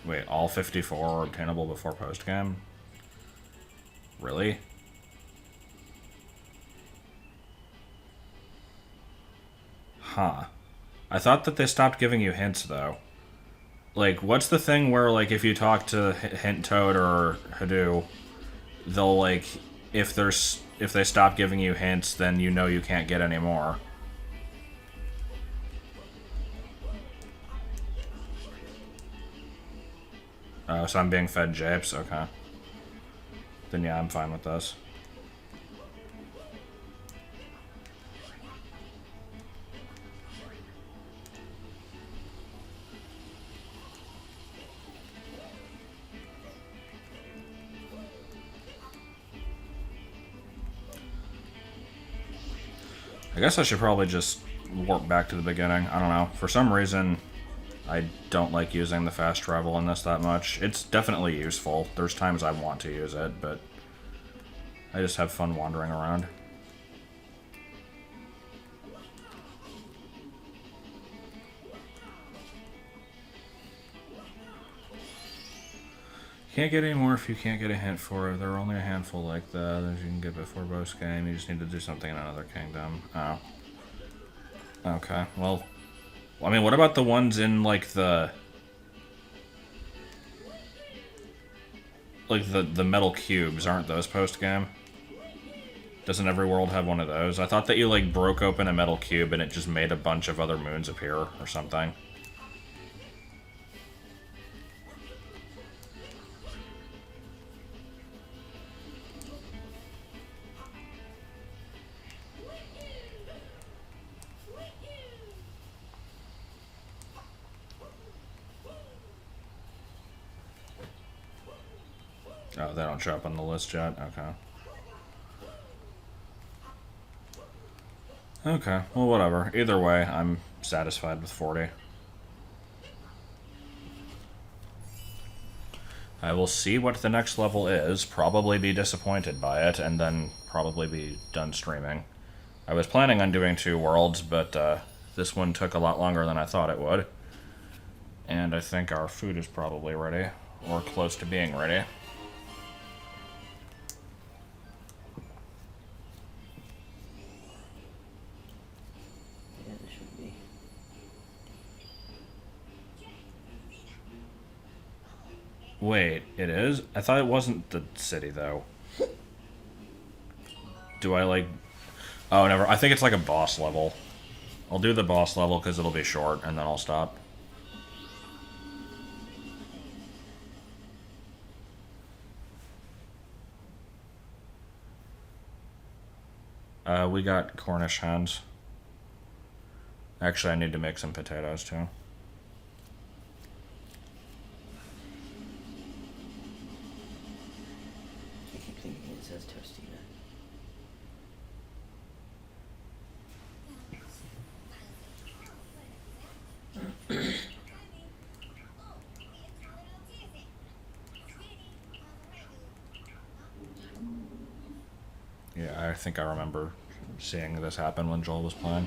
Wait, all 54 are obtainable before post-game? Really? Huh. I thought that they stopped giving you hints, though. Like, what's the thing where, like, if you talk to Hint Toad or Hadoo, they'll, like, if they stop giving you hints, then you know you can't get any more. Oh, so I'm being fed japes? Okay. Then yeah, I'm fine with this. I guess I should probably just warp back to the beginning. I don't know. For some reason, I don't like using the fast travel in this that much. It's definitely useful. There's times I want to use it, but I just have fun wandering around. Can't get any more if you can't get a hint for it. There are only a handful like that that you can get before post game. You just need to do something in another kingdom. Oh. Okay, well... I mean, what about the ones in, like, the metal cubes? Aren't those post-game? Doesn't every world have one of those? I thought that you, like, broke open a metal cube and it just made a bunch of other moons appear or something. Oh, they don't show up on the list yet? Okay. Okay, well, whatever. Either way, I'm satisfied with 40. I will see what the next level is, probably be disappointed by it, and then probably be done streaming. I was planning on doing 2 worlds, but this one took a lot longer than I thought it would. And I think our food is probably ready, or close to being ready. Yeah, it should be. Wait, it is? I thought it wasn't the city, though. Do I, like... Oh, never. I think it's like a boss level. I'll do the boss level because it'll be short, and then I'll stop. We got Cornish hens. Actually, I need to make some potatoes, too. I keep thinking it says Tostina. Yeah, I think I remember seeing this happen when Joel was playing.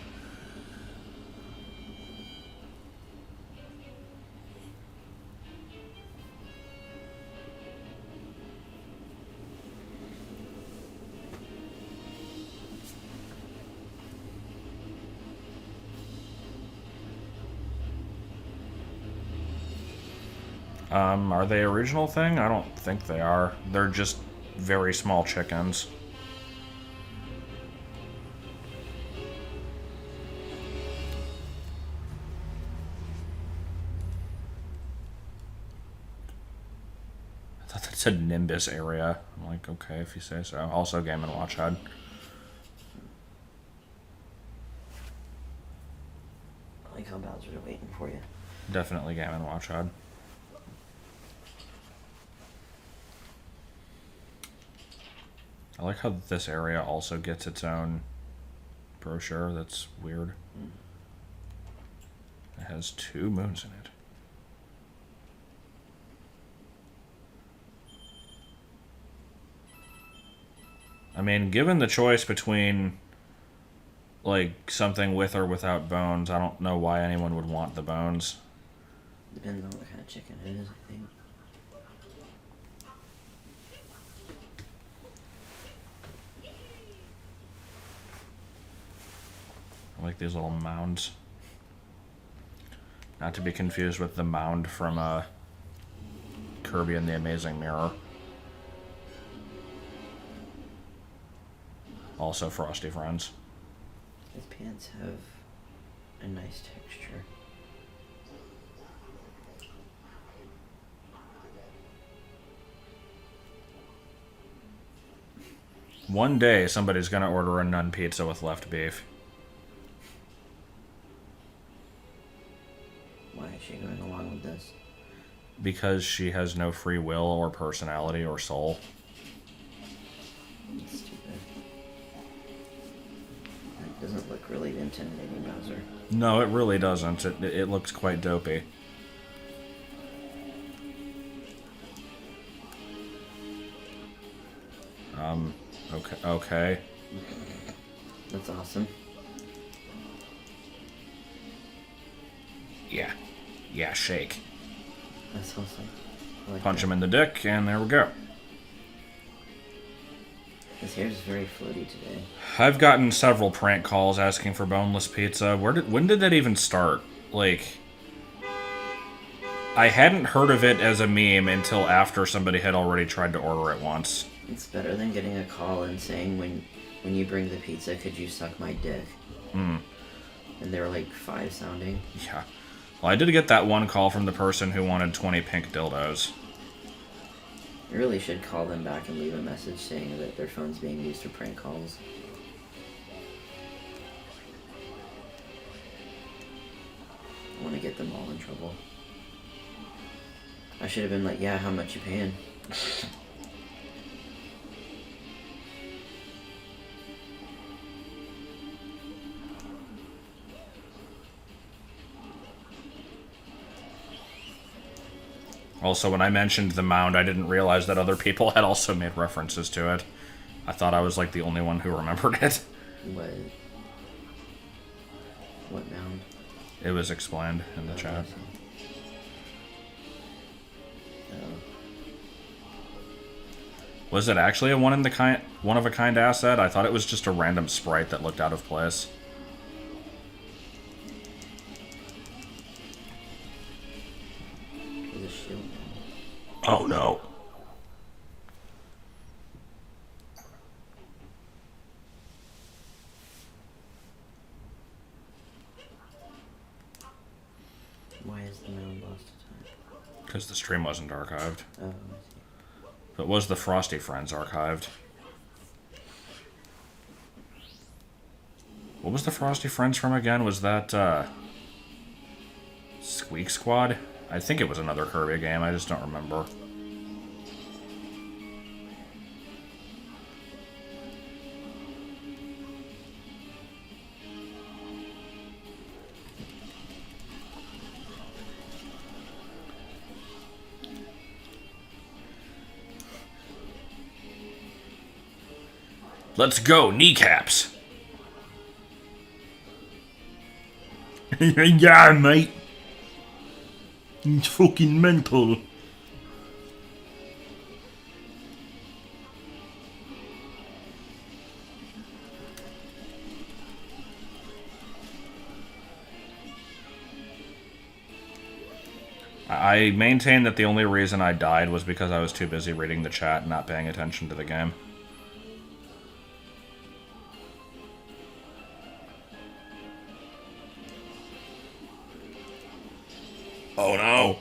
Are they a regional thing? I don't think they are. They're just very small chickens. I thought that said Nimbus area. I'm like, okay, if you say so. Also, Game & Watch HUD. I like how Bowser are waiting for you. Definitely Game & Watch HUD. I like how this area also gets its own brochure. That's weird. It has 2 moons in it. I mean, given the choice between, like, something with or without bones, I don't know why anyone would want the bones. Depends on what kind of chicken it is, I think. I like these little mounds. Not to be confused with the mound from Kirby and the Amazing Mirror. Also Frosty Friends. His pants have a nice texture. One day, somebody's gonna order a nun pizza with left beef. Why is she going along with this? Because she has no free will or personality or soul. It's stupid. That doesn't look really intimidating, Bowser. No, it really doesn't. It looks quite dopey. Okay. That's awesome. Yeah, shake. That's awesome. I like Punch that. him in the dick, and there we go. His hair's very floaty today. I've gotten several prank calls asking for boneless pizza. When did that even start? Like, I hadn't heard of it as a meme until after somebody had already tried to order it once. It's better than getting a call and saying, when you bring the pizza, could you suck my dick? And they were like 5 sounding. Yeah. Well, I did get that one call from the person who wanted 20 pink dildos. You really should call them back and leave a message saying that their phone's being used for prank calls. I want to get them all in trouble. I should have been like, yeah, how much you paying? Also, when I mentioned the mound, I didn't realize that other people had also made references to it. I thought I was like the only one who remembered it. What? What mound? It was explained in the Oh, chat. I see. Oh. Was it actually a one of a kind asset? I thought it was just a random sprite that looked out of place. There's a shield. Oh no. Why is the mound lost to time? Because the stream wasn't archived. Oh, I see. But was the Frosty Friends archived? What was the Frosty Friends from again? Was that, Squeak Squad? I think it was another Kirby game, I just don't remember. Let's go, kneecaps! Yeah, mate. It's fucking mental. I maintain that the only reason I died was because I was too busy reading the chat and not paying attention to the game. Oh no!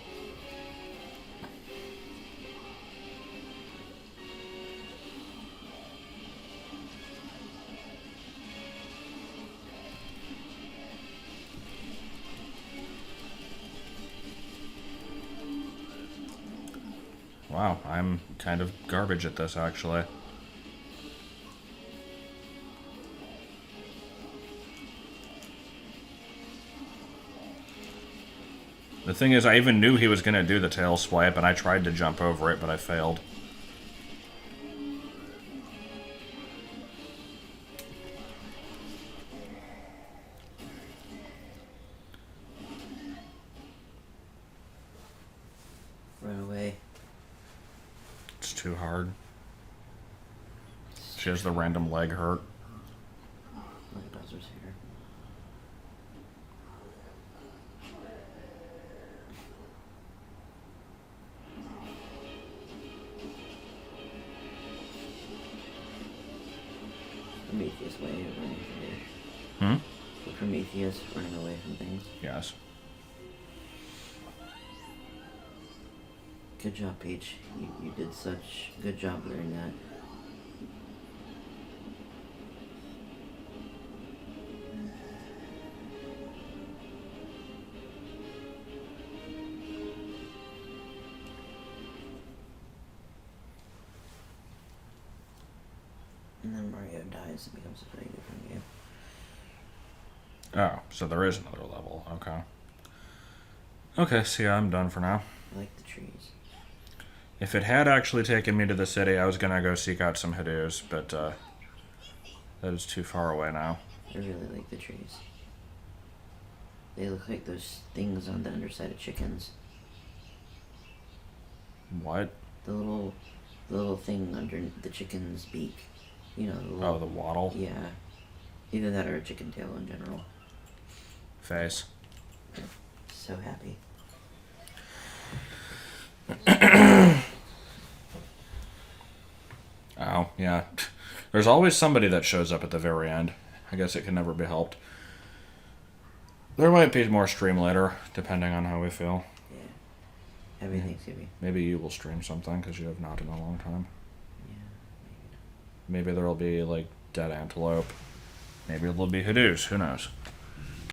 Wow, I'm kind of garbage at this, actually. The thing is, I even knew he was going to do the tail swipe, and I tried to jump over it, but I failed. Run away. It's too hard. She has the random leg hurt. My buzzer's here. Prometheus way of running away. The Prometheus running away from things. Yes. Good job, Peach. You did such a good job learning that. And then Mario dies and becomes a very different game. Oh, so there is another level. Okay. Okay, see, I'm done for now. I like the trees. If it had actually taken me to the city, I was gonna go seek out some Hadoos, but that is too far away now. I really like the trees. They look like those things on the underside of chickens. What? The little thing under the chicken's beak. You know, the little, Oh, the waddle? yeah. Either that or a chicken tail in general. Face. So happy. Oh, yeah. There's always somebody that shows up at the very end. I guess it can never be helped. There might be more stream later, depending on how we feel. Yeah. Everything's gonna be. Maybe you will stream something, because you have not in a long time. Yeah. Maybe there'll be, like, Dead Antelope. Maybe there'll be Hadoos. Who knows?